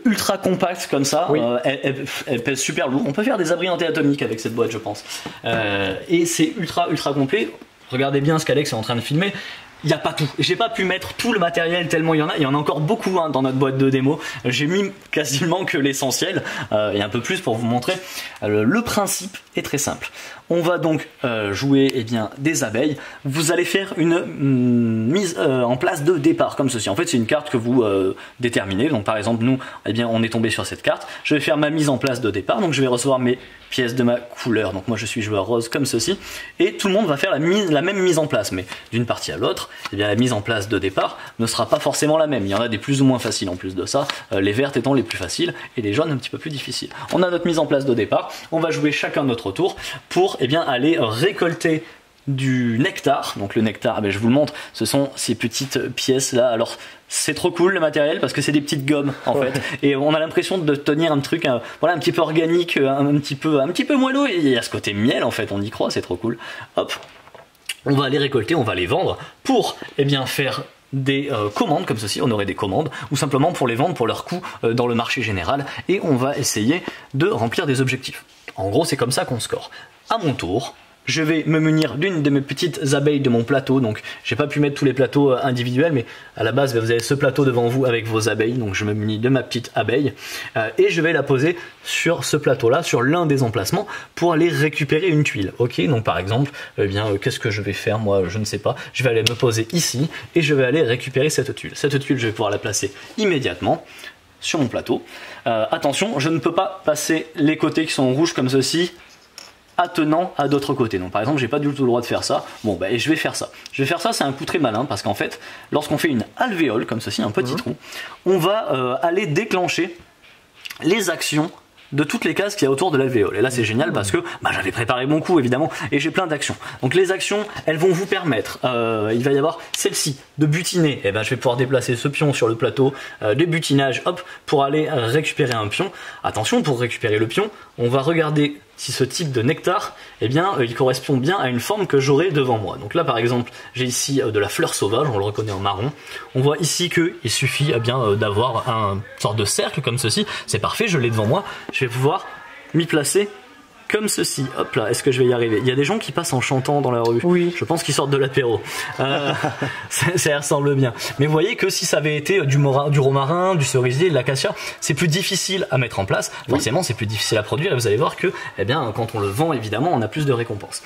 ultra compacte comme ça, oui. Elle pèse super lourd. On peut faire des abris anti-atomiques avec cette boîte, je pense. Et c'est ultra complet. Regardez bien ce qu'Alex est en train de filmer. Il n'y a pas tout. J'ai pas pu mettre tout le matériel tellement il y en a. Il y en a encore beaucoup dans notre boîte de démo. J'ai mis quasiment que l'essentiel et un peu plus pour vous montrer. Le principe est très simple. On va donc jouer des abeilles. Vous allez faire une mise en place de départ comme ceci. En fait, c'est une carte que vous déterminez. Donc par exemple, nous, on est tombé sur cette carte. Je vais faire ma mise en place de départ. Donc je vais recevoir mes pièces de ma couleur. Donc moi, je suis joueur rose comme ceci. Et tout le monde va faire la même mise en place. Mais d'une partie à l'autre, la mise en place de départ ne sera pas forcément la même. Il y en a des plus ou moins faciles en plus de ça. Les vertes étant les plus faciles et les jaunes un petit peu plus difficiles. On a notre mise en place de départ. On va jouer chacun notre tour pour aller récolter du nectar. Donc le nectar, je vous le montre, ce sont ces petites pièces là. Alors c'est trop cool le matériel parce que c'est des petites gommes en fait, et on a l'impression de tenir un truc un petit peu organique, un petit peu moelleux, et il y a ce côté miel en fait, on y croit, c'est trop cool. Hop, on va les récolter, on va les vendre pour faire des commandes comme ceci. On aurait des commandes ou simplement pour les vendre pour leur coût dans le marché général, et on va essayer de remplir des objectifs. En gros, c'est comme ça qu'on score. À mon tour, je vais me munir d'une de mes petites abeilles de mon plateau. Donc j'ai pas pu mettre tous les plateaux individuels, mais à la base vous avez ce plateau devant vous avec vos abeilles. Donc je me munis de ma petite abeille et je vais la poser sur ce plateau là, sur l'un des emplacements, pour aller récupérer une tuile. Ok, donc par exemple, qu'est-ce que je vais faire? Moi je ne sais pas. Je vais aller me poser ici et je vais aller récupérer cette tuile. Cette tuile, je vais pouvoir la placer immédiatement sur mon plateau. Attention, je ne peux pas passer les côtés qui sont rouges comme ceci attenant à d'autres côtés. Donc par exemple, j'ai pas du tout le droit de faire ça. Bon, bah, et je vais faire ça. Je vais faire ça, c'est un coup très malin parce qu'en fait, lorsqu'on fait une alvéole comme ceci, un petit trou, on va aller déclencher les actions de toutes les cases qu'il y a autour de l'alvéole. Et là c'est génial parce que bah, j'avais préparé mon coup évidemment et j'ai plein d'actions. Donc les actions, elles vont vous permettre, il va y avoir celle-ci de butiner. Et ben je vais pouvoir déplacer ce pion sur le plateau de butinage, hop, pour aller récupérer un pion. Attention, pour récupérer le pion, on va regarder si ce type de nectar, eh bien, il correspond bien à une forme que j'aurai devant moi. Donc là, par exemple, j'ai ici de la fleur sauvage, on le reconnaît en marron. On voit ici qu'il suffit eh bien, d'avoir un sorte de cercle comme ceci. C'est parfait, je l'ai devant moi. Je vais pouvoir m'y placer comme ceci. Hop là, est-ce que je vais y arriver? Il y a des gens qui passent en chantant dans la rue. Oui. Je pense qu'ils sortent de l'apéro. Ça ressemble bien. Mais vous voyez que si ça avait été du romarin, du cerisier, de l'acacia, c'est plus difficile à mettre en place. Forcément, c'est plus difficile à produire. Et vous allez voir que, eh bien, quand on le vend, évidemment, on a plus de récompenses.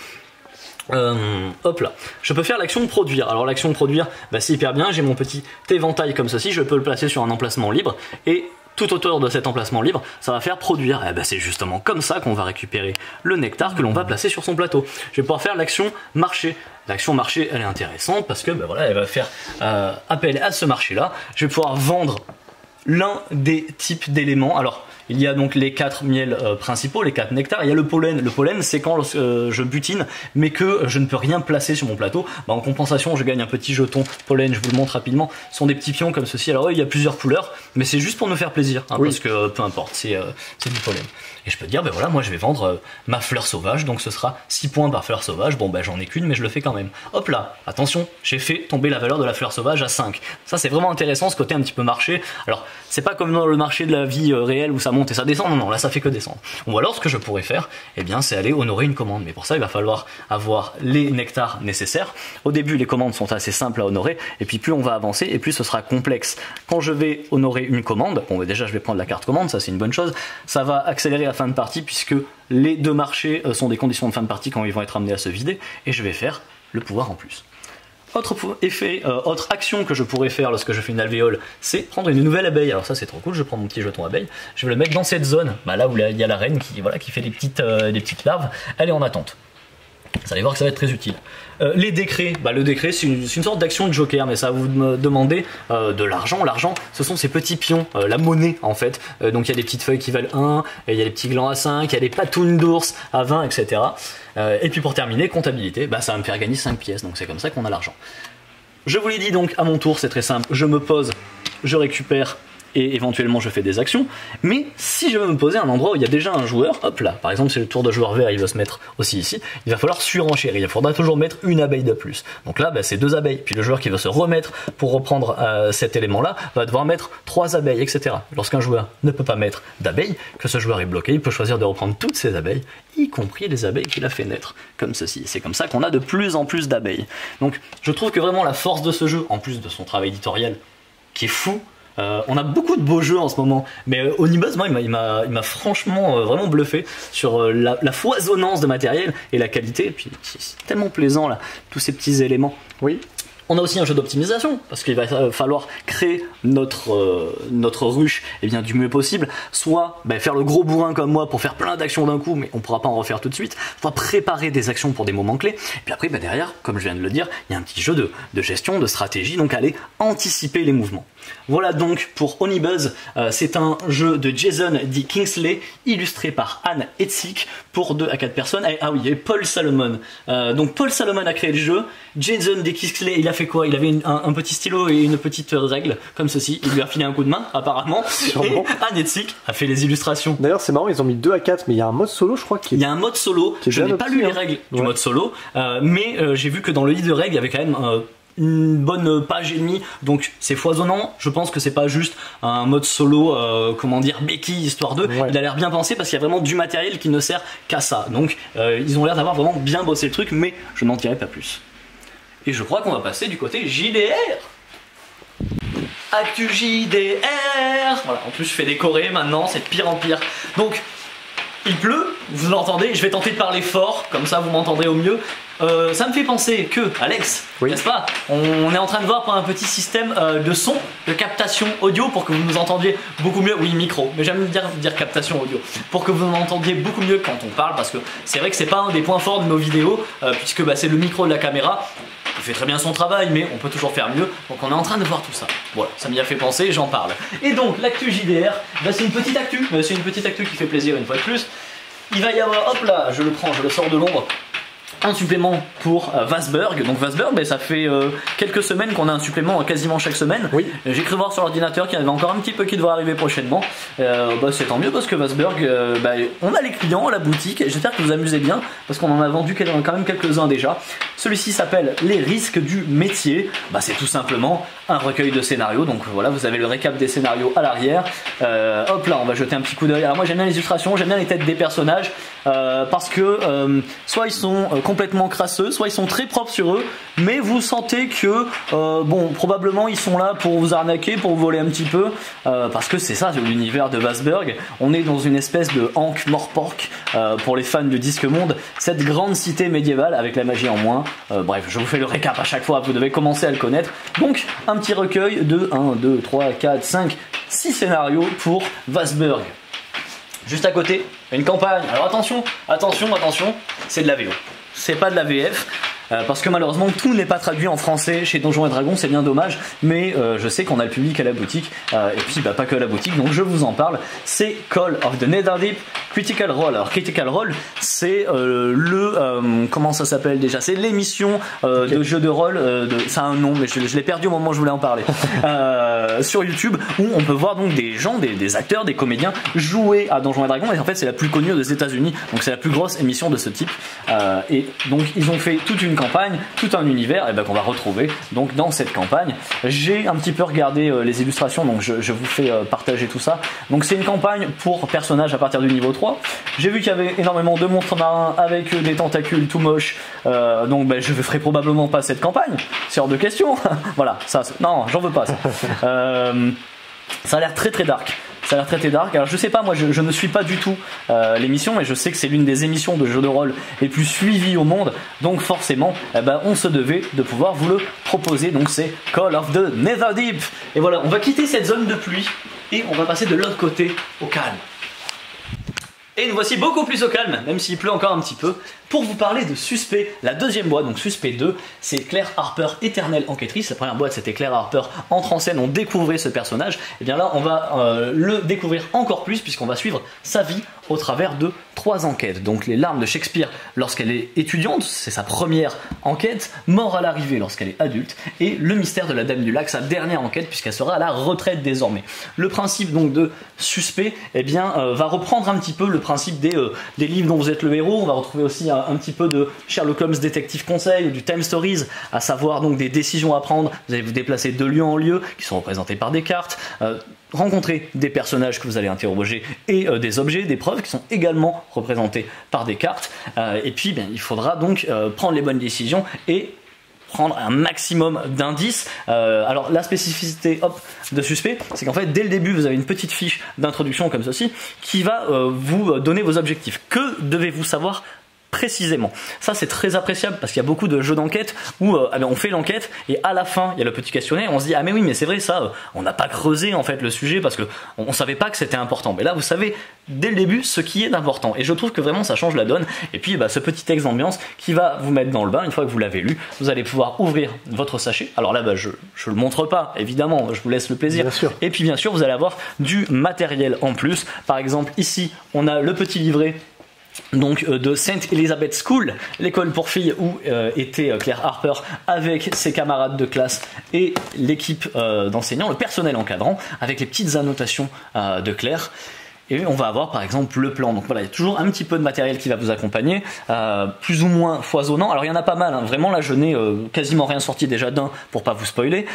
Hop là, je peux faire l'action de produire. Alors l'action de produire, bah, c'est hyper bien. J'ai mon petit éventail comme ceci. Je peux le placer sur un emplacement libre et tout autour de cet emplacement libre, ça va faire produire. Et ben c'est justement comme ça qu'on va récupérer le nectar que l'on va placer sur son plateau. Je vais pouvoir faire l'action marché. L'action marché, elle est intéressante parce que ben voilà, elle va faire appel à ce marché-là. Je vais pouvoir vendre l'un des types d'éléments. Alors, il y a donc les 4 miels principaux, les 4 nectars. Il y a le pollen. Le pollen, c'est quand je butine, mais que je ne peux rien placer sur mon plateau. Bah, en compensation, je gagne un petit jeton pollen. Je vous le montre rapidement. Ce sont des petits pions comme ceci. Alors, il y a plusieurs couleurs, mais c'est juste pour nous faire plaisir, hein, parce que peu importe, c'est du pollen. Et je peux dire, ben voilà, moi je vais vendre ma fleur sauvage, donc ce sera 6 points par fleur sauvage. Bon, ben j'en ai qu'une, mais je le fais quand même. Hop là, attention, j'ai fait tomber la valeur de la fleur sauvage à 5. Ça, c'est vraiment intéressant, ce côté un petit peu marché. Alors, c'est pas comme dans le marché de la vie réelle où ça monte et ça descend. Non, non, là ça fait que descendre. Ou alors, ce que je pourrais faire, eh bien, c'est aller honorer une commande. Mais pour ça, il va falloir avoir les nectars nécessaires. Au début, les commandes sont assez simples à honorer, et puis plus on va avancer, et plus ce sera complexe. Quand je vais honorer une commande, bon, ben déjà, je vais prendre la carte commande, ça c'est une bonne chose. Ça va accélérer la fin de partie puisque les deux marchés sont des conditions de fin de partie quand ils vont être amenés à se vider, et je vais faire le pouvoir en plus. Autre effet, autre action que je pourrais faire lorsque je fais une alvéole, c'est prendre une nouvelle abeille. Alors ça c'est trop cool, je prends mon petit jeton abeille, je vais le mettre dans cette zone, bah là où il y a la reine qui fait des petites larves, elle est en attente. Vous allez voir que ça va être très utile. Les décrets, bah, le décret c'est une sorte d'action de joker, mais ça va vous demander de l'argent. L'argent, ce sont ces petits pions, la monnaie en fait. Donc il y a des petites feuilles qui valent 1, il y a des petits glands à 5, il y a des patounes d'ours à 20, etc. Et puis pour terminer, comptabilité, bah, ça va me faire gagner 5 pièces, donc c'est comme ça qu'on a l'argent. Je vous l'ai dit donc à mon tour, c'est très simple, je me pose, je récupère et éventuellement je fais des actions, mais si je veux me poser à un endroit où il y a déjà un joueur, hop là, par exemple c'est le tour de joueur vert, il va se mettre aussi ici, il va falloir surenchérir, il faudra toujours mettre une abeille de plus. Donc là, bah, c'est 2 abeilles, puis le joueur qui va se remettre pour reprendre cet élément-là va devoir mettre 3 abeilles, etc. Lorsqu'un joueur ne peut pas mettre d'abeilles, que ce joueur est bloqué, il peut choisir de reprendre toutes ses abeilles, y compris les abeilles qu'il a fait naître, comme ceci. C'est comme ça qu'on a de plus en plus d'abeilles. Donc je trouve que vraiment la force de ce jeu, en plus de son travail éditorial, qui est fou, on a beaucoup de beaux jeux en ce moment, mais Onibuzz, moi, il m'a franchement vraiment bluffé sur la foisonnance de matériel et la qualité. Et puis c'est tellement plaisant là, tous ces petits éléments. Oui. On a aussi un jeu d'optimisation, parce qu'il va falloir créer notre ruche bien, du mieux possible, soit faire le gros bourrin comme moi pour faire plein d'actions d'un coup, mais on ne pourra pas en refaire tout de suite, soit préparer des actions pour des moments clés, et puis après derrière, comme je viens de le dire, il y a un petit jeu de gestion, de stratégie, donc aller anticiper les mouvements. Voilà donc pour Onibuzz, c'est un jeu de Jason D. Kingsley, illustré par Anne Hetzig, pour 2 à 4 personnes. Ah oui, il y a Paul Salomon. Donc Paul Salomon a créé le jeu, Jason D. Kingsley, il a fait quoi? Il avait un petit stylo et une petite règle, comme ceci, il lui a filé un coup de main, apparemment, et Anne Hetzig a fait les illustrations. D'ailleurs c'est marrant, ils ont mis 2 à 4, mais il y a un mode solo je crois Il y a un mode solo, je n'ai pas lu les règles du mode solo, mais j'ai vu que dans le livre de règles, il y avait quand même une bonne page et demie, donc c'est foisonnant. Je pense que c'est pas juste un mode solo, comment dire, béquille histoire 2. Il a l'air bien pensé parce qu'il y a vraiment du matériel qui ne sert qu'à ça. Donc ils ont l'air d'avoir vraiment bien bossé le truc, mais je n'en dirai pas plus. Et je crois qu'on va passer du côté JDR. Actu JDR. Voilà, en plus je fais décorer maintenant, c'est de pire en pire. Donc Il pleut, vous l'entendez, je vais tenter de parler fort, comme ça vous m'entendrez au mieux. Ça me fait penser que, Alex, oui. n'est-ce pas, on est en train de voir pour un petit système de son, de captation audio pour que vous nous entendiez beaucoup mieux. Oui, micro, mais j'aime dire captation audio. Pour que vous nous entendiez beaucoup mieux quand on parle, parce que c'est vrai que c'est pas un des points forts de nos vidéos, puisque bah, c'est le micro de la caméra. Il fait très bien son travail, mais on peut toujours faire mieux. Donc on est en train de voir tout ça. Voilà, ça m'y a fait penser, j'en parle. Et donc l'actu JDR, bah, c'est une petite actu, qui fait plaisir une fois de plus. Il va y avoir, hop là, je le prends, je le sors de l'ombre. Un supplément pour Vasberg. Donc Vasberg, bah, ça fait quelques semaines qu'on a un supplément quasiment chaque semaine. Oui. J'ai cru voir sur l'ordinateur qu'il y en avait encore un petit peu qui devrait arriver prochainement. Bah, c'est tant mieux parce que Vasberg, bah, on a les clients à la boutique et j'espère que vous vous amusez bien parce qu'on en a vendu quand même quelques-uns déjà. Celui-ci s'appelle Les risques du métier. Bah, c'est tout simplement un recueil de scénarios. Donc voilà, vous avez le récap des scénarios à l'arrière. Hop là, on va jeter un petit coup d'œil. Alors moi j'aime bien les illustrations, j'aime bien les têtes des personnages parce que soit ils sont complètement crasseux, soit ils sont très propres sur eux, mais vous sentez que bon, probablement ils sont là pour vous arnaquer, pour vous voler un petit peu, parce que c'est ça l'univers de Vasberg. On est dans une espèce de Ankh-Morpork pour les fans de Disque Monde, cette grande cité médiévale avec la magie en moins. Bref, je vous fais le récap à chaque fois, vous devez commencer à le connaître. Donc un petit recueil de 1, 2, 3, 4, 5, 6 scénarios pour Vasberg. Juste à côté, une campagne. Alors attention, c'est de la VO. C'est pas de la VF, parce que malheureusement tout n'est pas traduit en français chez Donjons et Dragons, c'est bien dommage, mais je sais qu'on a le public à la boutique, et puis bah, pas que à la boutique, donc je vous en parle. C'est Call of the Netherdeep Critical Role. Alors Critical Role, c'est comment ça s'appelle déjà, c'est l'émission de jeu de rôle, ça a un nom mais je l'ai perdu au moment où je voulais en parler, sur YouTube, où on peut voir donc des gens, des acteurs, des comédiens jouer à Donjons et Dragons, et en fait c'est la plus connue des États-Unis, donc c'est la plus grosse émission de ce type, et donc ils ont fait toute une campagne, tout un univers, et ben qu'on va retrouver donc dans cette campagne. J'ai un petit peu regardé les illustrations, donc je vous fais partager tout ça. Donc c'est une campagne pour personnages à partir du niveau 3. J'ai vu qu'il y avait énormément de monstres marins avec des tentacules tout moches, donc ben, je ferai probablement pas cette campagne, c'est hors de question. Voilà, ça, non, j'en veux pas ça. Ça a l'air très très dark. Ça a l'air très dark. Alors je sais pas, moi je ne suis pas du tout l'émission, mais je sais que c'est l'une des émissions de jeux de rôle les plus suivies au monde, donc forcément eh ben, on se devait de pouvoir vous le proposer. Donc c'est Call of the Netherdeep. Et voilà, on va quitter cette zone de pluie et on va passer de l'autre côté au calme. Et nous voici beaucoup plus au calme, même s'il pleut encore un petit peu, pour vous parler de Suspect, la deuxième boîte, donc Suspect 2, c'est Claire Harper, éternelle enquêtrice. La première boîte c'était Claire Harper entre en scène, on découvrait ce personnage. Et bien là on va le découvrir encore plus puisqu'on va suivre sa vie au travers de 3 enquêtes. Donc les larmes de Shakespeare lorsqu'elle est étudiante, c'est sa première enquête, Mort à l'arrivée lorsqu'elle est adulte, et le mystère de la Dame du Lac, sa dernière enquête puisqu'elle sera à la retraite désormais. Le principe donc de Suspect eh bien, va reprendre un petit peu le principe des livres dont vous êtes le héros. On va retrouver aussi un petit peu de Sherlock Holmes Détective Conseil ou du Time Stories, à savoir donc des décisions à prendre. Vous allez vous déplacer de lieu en lieu qui sont représentés par des cartes, rencontrer des personnages que vous allez interroger et des objets, des preuves qui sont également représentés par des cartes, et puis bien, il faudra donc prendre les bonnes décisions et prendre un maximum d'indices. Alors la spécificité de Suspect, c'est qu'en fait dès le début vous avez une petite fiche d'introduction comme ceci qui va vous donner vos objectifs. Que devez-vous savoir précisément? Ça c'est très appréciable parce qu'il y a beaucoup de jeux d'enquête où on fait l'enquête et à la fin il y a le petit questionnaire, on se dit ah mais oui mais c'est vrai ça, on n'a pas creusé en fait le sujet parce que on savait pas que c'était important, mais là vous savez dès le début ce qui est important, et je trouve que vraiment ça change la donne. Et puis ce petit texte d'ambiance qui va vous mettre dans le bain. Une fois que vous l'avez lu, vous allez pouvoir ouvrir votre sachet. Alors là je le montre pas évidemment, je vous laisse le plaisir, bien sûr. Et puis bien sûr vous allez avoir du matériel en plus. Par exemple ici on a le petit livret donc de St. Elizabeth School, l'école pour filles où était Claire Harper avec ses camarades de classe et l'équipe d'enseignants, le personnel encadrant, avec les petites annotations de Claire. Et on va avoir par exemple le plan. Donc voilà, il y a toujours un petit peu de matériel qui va vous accompagner, plus ou moins foisonnant. Alors il y en a pas mal, hein. Vraiment là je n'ai quasiment rien sorti déjà d'un pour pas vous spoiler.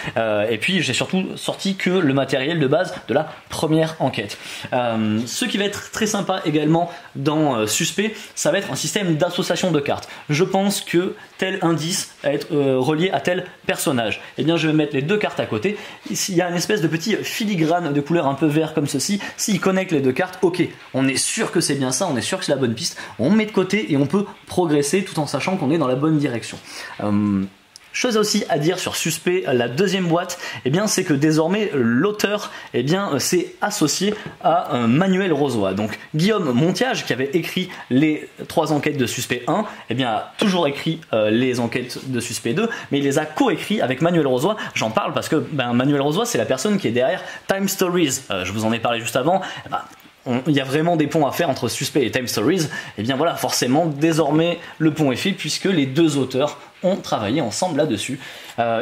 Et puis j'ai surtout sorti que le matériel de base de la première enquête. Ce qui va être très sympa également dans Suspect, ça va être un système d'association de cartes. Je pense que tel indice va être relié à tel personnage. Et bien je vais mettre les 2 cartes à côté. Il y a une espèce de petit filigrane de couleur un peu vert comme ceci. S'il connecte les 2 cartes, cartes, ok, on est sûr que c'est bien ça, on est sûr que c'est la bonne piste, on met de côté et on peut progresser tout en sachant qu'on est dans la bonne direction. Chose aussi à dire sur Suspect, la deuxième boîte, eh bien, c'est que désormais l'auteur s'est associé à Manuel Rozoy. Donc Guillaume Montiage, qui avait écrit les 3 enquêtes de Suspect 1, eh bien, a toujours écrit les enquêtes de Suspect 2, mais il les a co-écrits avec Manuel Rozoy. J'en parle parce que Manuel Rozoy, c'est la personne qui est derrière Time Stories. Je vous en ai parlé juste avant. Il y a vraiment des ponts à faire entre Suspect et Time Stories. Et bien voilà, forcément, désormais, le pont est fait puisque les 2 auteurs ont travaillé ensemble là-dessus.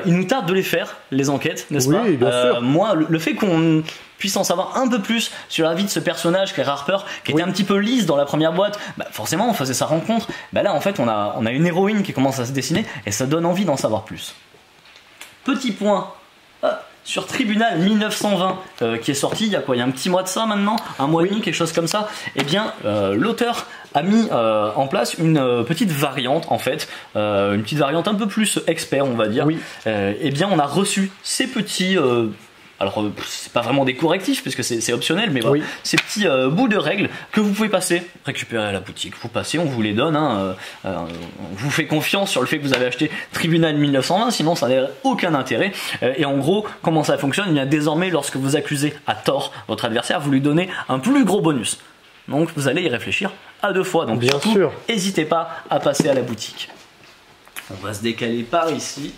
Il nous tarde de les faire, les enquêtes, n'est-ce pas ? Oui, bien sûr. Moi, le fait qu'on puisse en savoir un peu plus sur la vie de ce personnage, Claire Harper, qui était un petit peu lisse dans la première boîte, forcément, on faisait sa rencontre. Là, en fait, on a une héroïne qui commence à se dessiner et ça donne envie d'en savoir plus. Petit point sur Tribunal 1920 qui est sorti il y a un petit mois de ça maintenant, un mois et demi, quelque chose comme ça. Eh bien l'auteur a mis en place une petite variante en fait, une petite variante un peu plus expert on va dire. Eh bien on a reçu ces petits alors c'est pas vraiment des correctifs puisque c'est optionnel, mais voilà, ces petits bouts de règles que vous pouvez passer, récupérer à la boutique, vous passez, on vous les donne, on vous fait confiance sur le fait que vous avez acheté Tribunal 1920, sinon ça n'a aucun intérêt. Et en gros, comment ça fonctionne ? Eh bien désormais, lorsque vous accusez à tort votre adversaire, vous lui donnez un plus gros bonus. Donc vous allez y réfléchir à 2 fois. Donc bien surtout, sûr, n'hésitez pas à passer à la boutique. On va se décaler par ici.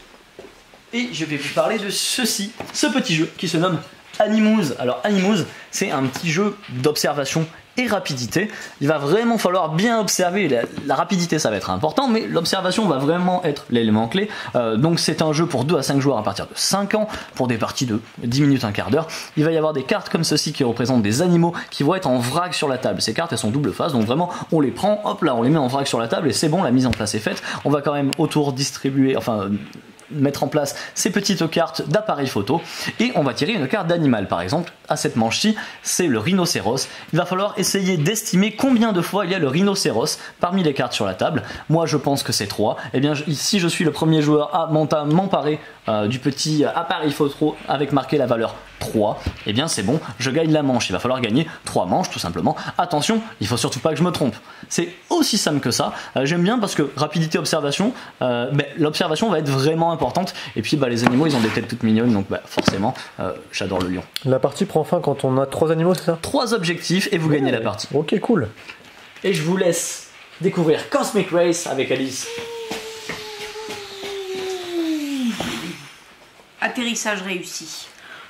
Et je vais vous parler de ce petit jeu qui se nomme Animuz. Alors Animuz, c'est un petit jeu d'observation et rapidité. Il va vraiment falloir bien observer. La rapidité, ça va être important, mais l'observation va vraiment être l'élément clé. Donc c'est un jeu pour 2 à 5 joueurs à partir de 5 ans, pour des parties de 10 minutes, un quart d'heure. Il va y avoir des cartes comme ceci qui représentent des animaux qui vont être en vrac sur la table. Ces cartes, elles sont double face, donc vraiment, on les prend, hop là, on les met en vrac sur la table et c'est bon, la mise en place est faite. On va quand même autour distribuer, mettre en place ces petites cartes d'appareil photo et on va tirer une carte d'animal. Par exemple, à cette manche-ci, c'est le rhinocéros. Il va falloir essayer d'estimer combien de fois il y a le rhinocéros parmi les cartes sur la table. Moi, je pense que c'est 3. Et bien, si je suis le premier joueur à m'emparer du petit appareil photo avec marqué la valeur 3, et bien c'est bon, je gagne la manche. Il va falloir gagner 3 manches tout simplement. Attention, il faut surtout pas que je me trompe. C'est aussi simple que ça. J'aime bien parce que rapidité observation, l'observation va être vraiment importante. Et puis les animaux, ils ont des têtes toutes mignonnes, donc forcément, j'adore le lion. La partie prend fin quand on a 3 animaux, c'est ça ? 3 objectifs et vous gagnez la partie. Ok, cool. Et je vous laisse découvrir Cosmic Race avec Alice. Atterrissage réussi.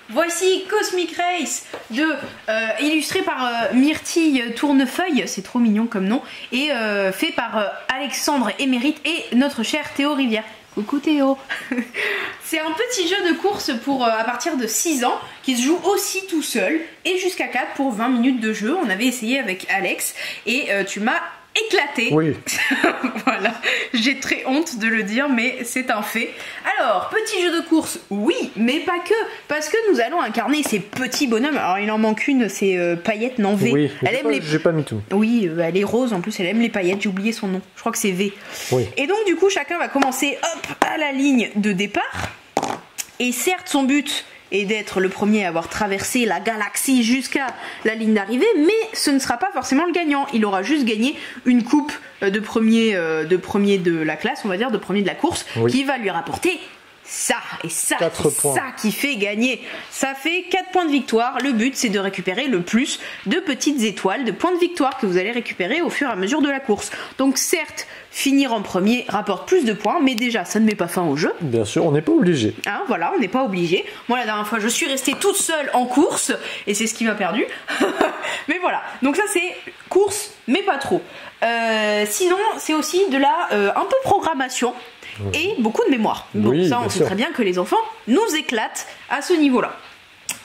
Voici Cosmic Race, illustré par Myrtille Tournefeuille, c'est trop mignon comme nom, et fait par Alexandre Émérite et notre cher Théo Rivière. Coucou Théo. C'est un petit jeu de course pour à partir de 6 ans qui se joue aussi tout seul et jusqu'à 4 pour 20 minutes de jeu. On avait essayé avec Alex et tu m'as éclaté. Oui. Voilà, j'ai très honte de le dire, mais c'est un fait. Alors, petit jeu de course, oui, mais pas que, parce que nous allons incarner ces petits bonhommes. Alors, il en manque une, c'est Paillette, non V. Oui, elle aime j'ai pas mis tout. Oui, elle est rose en plus, elle aime les paillettes, j'ai oublié son nom. Je crois que c'est V. Oui. Et donc, du coup, chacun va commencer, hop, à la ligne de départ. Et certes, son but est d'être le premier à avoir traversé la galaxie jusqu'à la ligne d'arrivée, mais ce ne sera pas forcément le gagnant. Il aura juste gagné une coupe de premier de la classe, on va dire, de premier de la course, qui va lui rapporter ça, et ça, c'est ça qui fait gagner. Ça fait 4 points de victoire. Le but, c'est de récupérer le plus de petites étoiles, de points de victoire que vous allez récupérer au fur et à mesure de la course. Donc certes, finir en premier rapporte plus de points, mais déjà, ça ne met pas fin au jeu. Bien sûr, on n'est pas obligé. Hein, voilà, on n'est pas obligé. Moi, la dernière fois, je suis restée toute seule en course, et c'est ce qui m'a perdu. Mais voilà, donc ça, c'est course, mais pas trop. Sinon, c'est aussi de la un peu programmation. Et beaucoup de mémoire. Bon, oui, ça, on sait très bien que les enfants nous éclatent à ce niveau-là.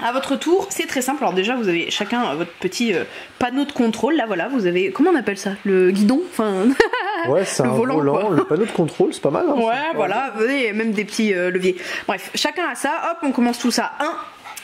À votre tour, c'est très simple. Alors déjà, vous avez chacun votre petit panneau de contrôle. Là, voilà, vous avez... Comment on appelle ça ? Le guidon ? Enfin... Ouais, c'est un volant. Le panneau de contrôle, c'est pas mal. Hein, ouais, voilà. Vous avez même des petits leviers. Bref, chacun a ça. Hop, on commence tous à 1.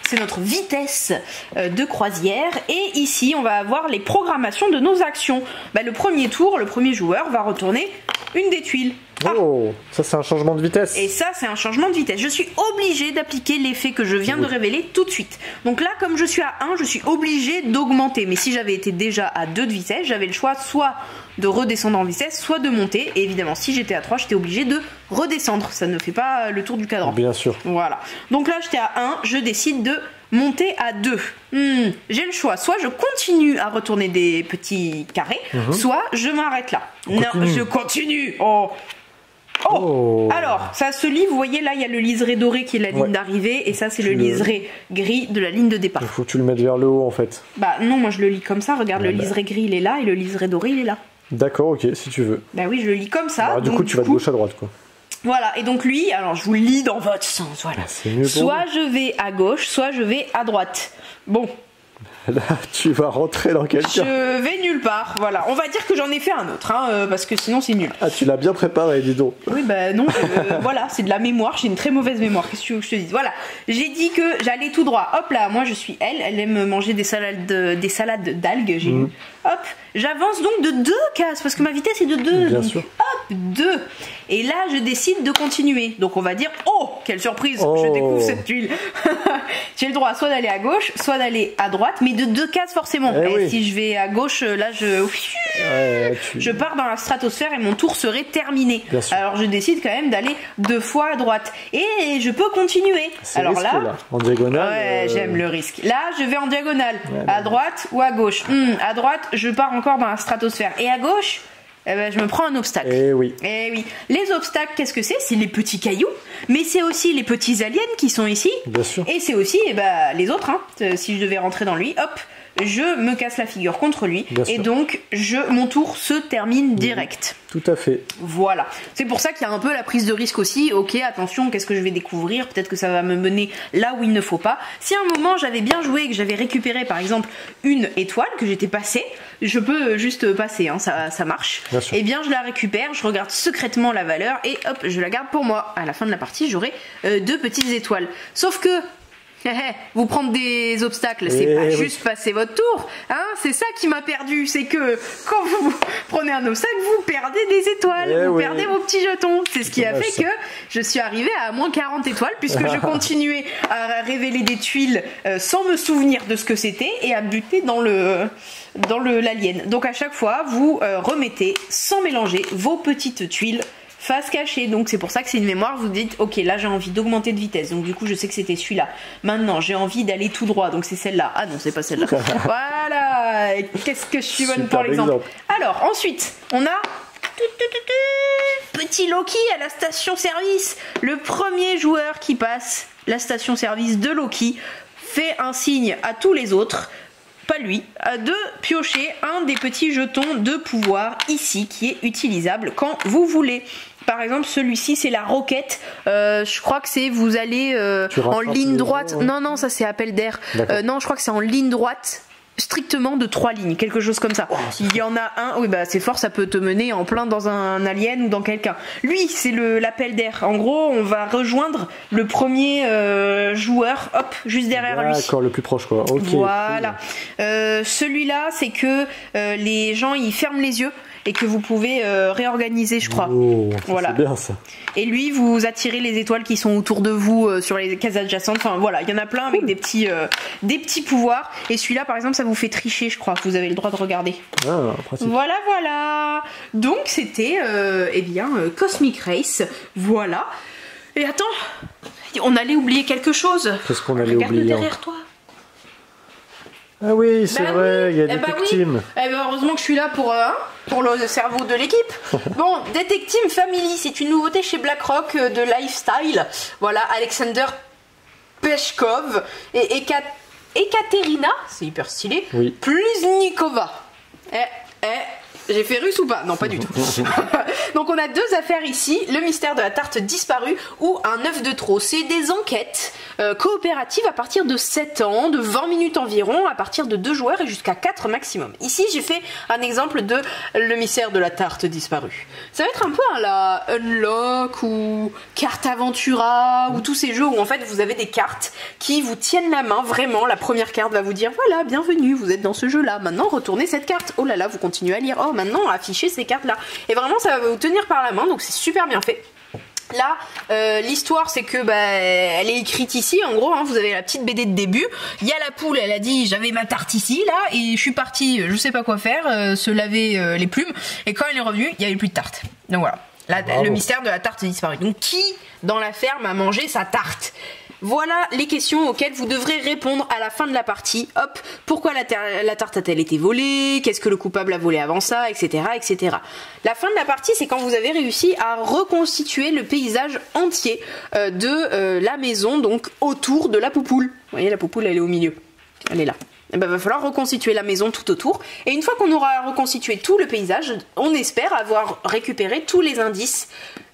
C'est notre vitesse de croisière. Et ici, on va avoir les programmations de nos actions. Le premier tour, le premier joueur va retourner une des tuiles. Oh, ça c'est un changement de vitesse. Et ça, c'est un changement de vitesse. Je suis obligée d'appliquer l'effet que je viens de révéler tout de suite. Donc là, comme je suis à 1, je suis obligée d'augmenter. Mais si j'avais été déjà à 2 de vitesse, j'avais le choix soit de redescendre en vitesse, soit de monter. Et évidemment, si j'étais à 3, j'étais obligée de redescendre. Ça ne fait pas le tour du cadran. Bien sûr. Voilà. Donc là, j'étais à 1, je décide de monter à 2. J'ai le choix. Soit je continue à retourner des petits carrés, soit je m'arrête là. Non, je continue. Oh. Alors, ça se lit, vous voyez là, il y a le liseré doré qui est la ligne d'arrivée, et ça c'est le liseré gris de la ligne de départ. Il faut que tu le mettes vers le haut en fait. Bah non, moi je le lis comme ça, regarde, le liseré gris il est là, et le liseré doré il est là. D'accord, ok, si tu veux. Bah oui, je le lis comme ça. Alors, du coup, tu vas de gauche à droite quoi. Voilà, et donc lui, alors je vous le lis dans votre sens, voilà. C'est mieux pour soit je vais à gauche, soit je vais à droite. Bon. Là, tu vas rentrer dans quelqu'un. Je vais nulle part, voilà. On va dire que j'en ai fait un autre, parce que sinon c'est nul. Ah, tu l'as bien préparé, dis donc. Oui, bah non, voilà, c'est de la mémoire, j'ai une très mauvaise mémoire, qu'est-ce que tu veux que je te dise. Voilà, j'ai dit que j'allais tout droit, hop là, moi je suis elle aime manger des salades d'algues, j'ai lu. Hop, j'avance donc de 2 cases, parce que ma vitesse est de 2. Bien donc, sûr. Hop, 2. Et là, je décide de continuer. Donc on va dire, oh, quelle surprise, je découvre cette tuile. J'ai le droit soit d'aller à gauche, soit d'aller à droite, mais de 2 cases forcément. Et oui. si je vais à gauche, là, je pars dans la stratosphère et mon tour serait terminé. Alors je décide quand même d'aller 2 fois à droite. Et je peux continuer. Alors risqué, là, en diagonale. Ouais, j'aime le risque. Là, je vais en diagonale. À droite ou à gauche. À droite, je pars encore dans la stratosphère. Et à gauche, eh ben, je me prends un obstacle. Eh oui. Les obstacles, qu'est-ce que c'est? C'est les petits cailloux, mais c'est aussi les petits aliens qui sont ici. Bien sûr. Et c'est aussi les autres. Si je devais rentrer dans lui, hop, je me casse la figure contre lui. Et donc, mon tour se termine direct. Tout à fait. Voilà. C'est pour ça qu'il y a un peu la prise de risque aussi. Ok, attention, qu'est-ce que je vais découvrir? Peut-être que ça va me mener là où il ne faut pas. Si à un moment j'avais bien joué et que j'avais récupéré par exemple une étoile, que j'étais passé, je peux juste passer, ça marche. Et bien je la récupère, je regarde secrètement la valeur et hop, je la garde pour moi. À la fin de la partie, j'aurai 2 petites étoiles. Sauf que vous prendre des obstacles, c'est pas juste passer votre tour, c'est ça qui m'a perdu, c'est que quand vous prenez un obstacle, vous perdez des étoiles, vous perdez vos petits jetons. C'est ce qui a fait que je suis arrivée à moins 40 étoiles puisque je continuais à révéler des tuiles sans me souvenir de ce que c'était et à buter dans l'alien. Donc à chaque fois, vous remettez sans mélanger vos petites tuiles face cachée, donc c'est pour ça que c'est une mémoire. Vous dites ok, là j'ai envie d'augmenter de vitesse, donc du coup je sais que c'était celui-là. Maintenant j'ai envie d'aller tout droit, donc c'est celle-là. Ah non, c'est pas celle-là. Voilà, qu'est-ce que je suis bonne pour l'exemple. Alors ensuite on a petit Loki à la station service. Le premier joueur qui passe la station service de Loki fait un signe à tous les autres, pas lui, de piocher un des petits jetons de pouvoir ici qui est utilisable quand vous voulez. Par exemple, celui-ci, c'est la roquette. Je crois que c'est vous allez en ligne droite. Non, ça c'est appel d'air. Non, je crois que c'est en ligne droite. Strictement de 3 lignes, quelque chose comme ça. Il y en a un, oui bah c'est fort, ça peut te mener en plein dans un alien ou dans quelqu'un. Lui c'est l'appel d'air. En gros on va rejoindre le premier joueur, hop, juste derrière lui. D'accord, le plus proche quoi. Okay, voilà. Celui-là c'est que les gens ils ferment les yeux et que vous pouvez réorganiser, je crois. Voilà. C'est bien ça. Et lui, vous attirez les étoiles qui sont autour de vous sur les cases adjacentes. Enfin voilà, il y en a plein avec des petits pouvoirs. Et celui-là, par exemple, ça vous fait tricher, je crois. Vous avez le droit de regarder. Ah, pratique. Voilà. Donc c'était, Cosmic Race. Voilà. Et attends, on allait oublier quelque chose. Qu'est-ce qu'on allait oublier? Regarde derrière toi. Ah oui, c'est vrai, il y a Detect Team. Heureusement que je suis là pour le cerveau de l'équipe. Bon, Detect Team Family, c'est une nouveauté chez BlackRock de Lifestyle. Voilà, Alexander Peshkov et Ekaterina, c'est hyper stylé, Pluznikova. J'ai fait russe ou pas? Non, pas du tout. Donc on a 2 affaires ici, le mystère de la tarte disparue ou un œuf de trop. C'est des enquêtes coopérative à partir de 7 ans, de 20 minutes environ, à partir de 2 joueurs et jusqu'à 4 maximum. Ici, j'ai fait un exemple de Le mystère de la tarte disparue. Ça va être un peu à la Unlock ou Carte Aventura ou tous ces jeux où en fait vous avez des cartes qui vous tiennent la main. Vraiment, la première carte va vous dire voilà, bienvenue, vous êtes dans ce jeu-là. Maintenant, retournez cette carte. Oh là là, vous continuez à lire. Oh, maintenant, affichez ces cartes-là. Et vraiment, ça va vous tenir par la main, donc c'est super bien fait. Là, l'histoire c'est que elle est écrite ici en gros, vous avez la petite BD de début, il y a la poule, elle a dit j'avais ma tarte ici là et je suis partie, je sais pas quoi faire, se laver les plumes et quand elle est revenue il y avait plus de tarte. Donc voilà, là, le mystère de la tarte est disparu. Donc qui dans la ferme a mangé sa tarte? Voilà les questions auxquelles vous devrez répondre à la fin de la partie. Hop, pourquoi la tarte a-t-elle été volée? Qu'est-ce que le coupable a volé avant ça, etc., etc. La fin de la partie, c'est quand vous avez réussi à reconstituer le paysage entier de la maison, donc autour de la poupoule. Vous voyez, la poupoule, elle est au milieu. Elle est là. Et va falloir reconstituer la maison tout autour. Et une fois qu'on aura reconstitué tout le paysage, on espère avoir récupéré tous les indices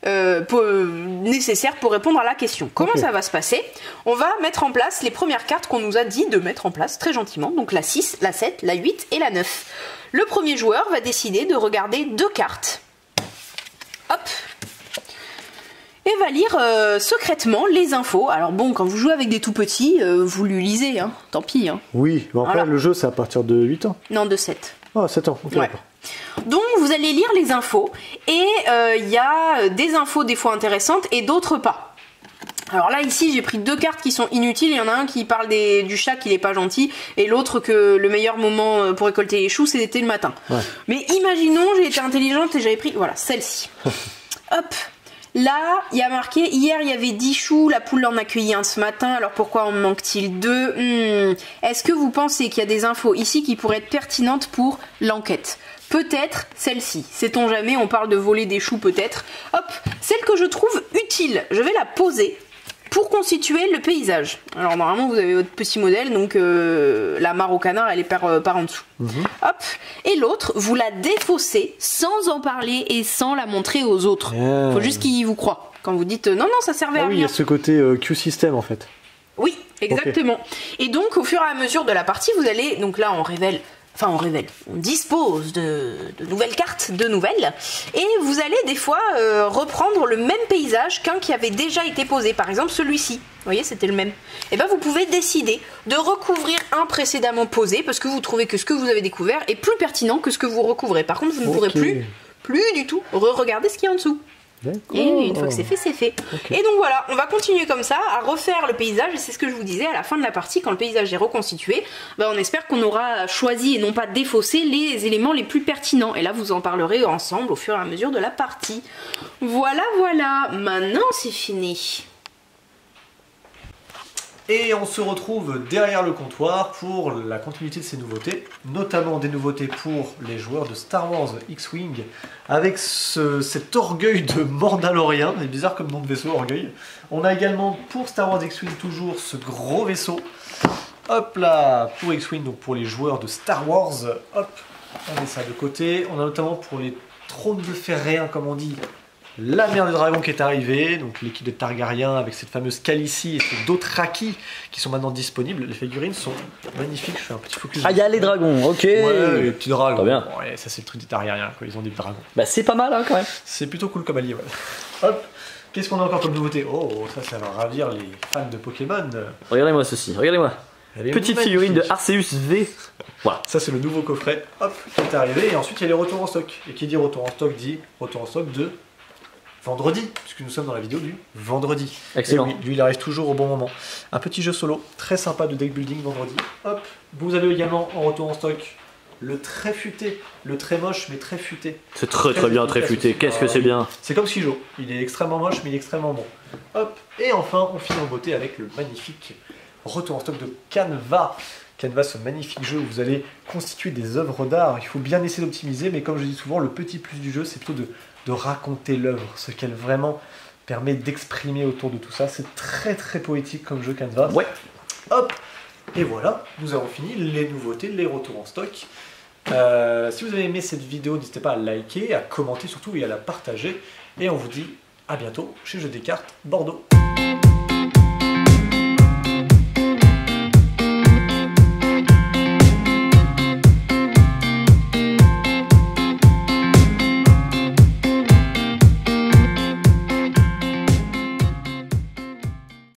nécessaires pour répondre à la question. Comment ça va se passer? On va mettre en place les premières cartes qu'on nous a dit de mettre en place très gentiment. Donc la 6, la 7, la 8 et la 9. Le premier joueur va décider de regarder 2 cartes. Hop! Et va lire secrètement les infos. Alors bon, quand vous jouez avec des tout petits, vous lui lisez, tant pis. Oui, mais après le jeu c'est à partir de 8 ans. Non, de 7. Ah, 7 ans, ok, d'accord. Donc vous allez lire les infos, et il y a des infos des fois intéressantes et d'autres pas. Alors là ici j'ai pris 2 cartes qui sont inutiles, il y en a un qui parle du chat qui n'est pas gentil, et l'autre que le meilleur moment pour récolter les choux c'était le matin. Ouais. Mais imaginons, j'ai été intelligente et j'avais pris, voilà, celle-ci. Hop. Là, il y a marqué, hier il y avait 10 choux, la poule en a cueilli un ce matin, alors pourquoi en manque-t-il 2? Est-ce que vous pensez qu'il y a des infos ici qui pourraient être pertinentes pour l'enquête? Peut-être celle-ci, sait-on jamais, on parle de voler des choux peut-être. Hop, celle que je trouve utile, je vais la poser pour constituer le paysage. Alors normalement vous avez votre petit modèle, donc la mare au canard elle est par en dessous. Hop, et l'autre vous la défaussez sans en parler et sans la montrer aux autres. Faut juste qu'ils vous croient. Quand vous dites non ça servait à rien. Oui, il y a ce côté Q-system en fait. Oui, exactement. Okay. Et donc au fur et à mesure de la partie vous allez, donc là on révèle, on dispose de nouvelles cartes, de nouvelles, et vous allez des fois reprendre le même paysage qu'un qui avait déjà été posé, par exemple celui-ci, vous voyez c'était le même. Et bien vous pouvez décider de recouvrir un précédemment posé, parce que vous trouvez que ce que vous avez découvert est plus pertinent que ce que vous recouvrez. Par contre vous ne pourrez plus du tout regarder ce qu'il y a en dessous. Et une fois que c'est fait, c'est fait. Okay. Et donc voilà, on va continuer comme ça à refaire le paysage, et c'est ce que je vous disais à la fin de la partie, quand le paysage est reconstitué, on espère qu'on aura choisi et non pas défaussé les éléments les plus pertinents. Et là vous en parlerez ensemble au fur et à mesure de la partie. Voilà, maintenant c'est fini. Et on se retrouve derrière le comptoir pour la continuité de ces nouveautés, notamment des nouveautés pour les joueurs de Star Wars X-Wing, avec cet orgueil de Mandalorien, c'est bizarre comme nom de vaisseau, orgueil. On a également pour Star Wars X-Wing toujours ce gros vaisseau, hop là, pour X-Wing, donc pour les joueurs de Star Wars, hop, on met ça de côté. On a notamment pour les trônes de Ferréens, comme on dit, la mer du dragon qui est arrivée, donc l'équipe de Targaryen avec cette fameuse Khaleesi et ces Dothraki qui sont maintenant disponibles. Les figurines sont magnifiques, je fais un petit focus. Ah, il y a les dragons, ok. Ouais, les petits dragons. Bien. Bon, ouais, ça c'est le truc des Targaryens, quoi. Ils ont des dragons. Bah c'est pas mal quand même. C'est plutôt cool comme allié, ouais. Hop, qu'est-ce qu'on a encore comme nouveauté? Oh, ça va ravir les fans de Pokémon. Regardez-moi ceci, regardez-moi. Petite figurine de Arceus V. Voilà. Ça c'est le nouveau coffret, hop, qui est arrivé. Et ensuite il y a les retours en stock. Et qui dit retour en stock dit retour en stock de vendredi, puisque nous sommes dans la vidéo du vendredi. Excellent. Et oui, lui il arrive toujours au bon moment. Un petit jeu solo, très sympa de deck building vendredi. Hop, vous avez également en retour en stock le très futé, le très moche mais très futé. C'est très bien, très futé. Qu'est-ce que c'est bien. C'est comme Shijo, il est extrêmement moche mais il est extrêmement bon. Hop, et enfin on finit en beauté avec le magnifique retour en stock de Canva. Canva, ce magnifique jeu où vous allez constituer des œuvres d'art. Il faut bien essayer d'optimiser, mais comme je dis souvent, le petit plus du jeu, c'est plutôt de raconter l'œuvre, ce qu'elle vraiment permet d'exprimer autour de tout ça. C'est très poétique comme jeu Canva. Ouais. Hop. Et voilà, nous avons fini les nouveautés, les retours en stock. Si vous avez aimé cette vidéo, n'hésitez pas à liker, à commenter surtout et à la partager. Et on vous dit à bientôt chez Jeux des Cartes Bordeaux.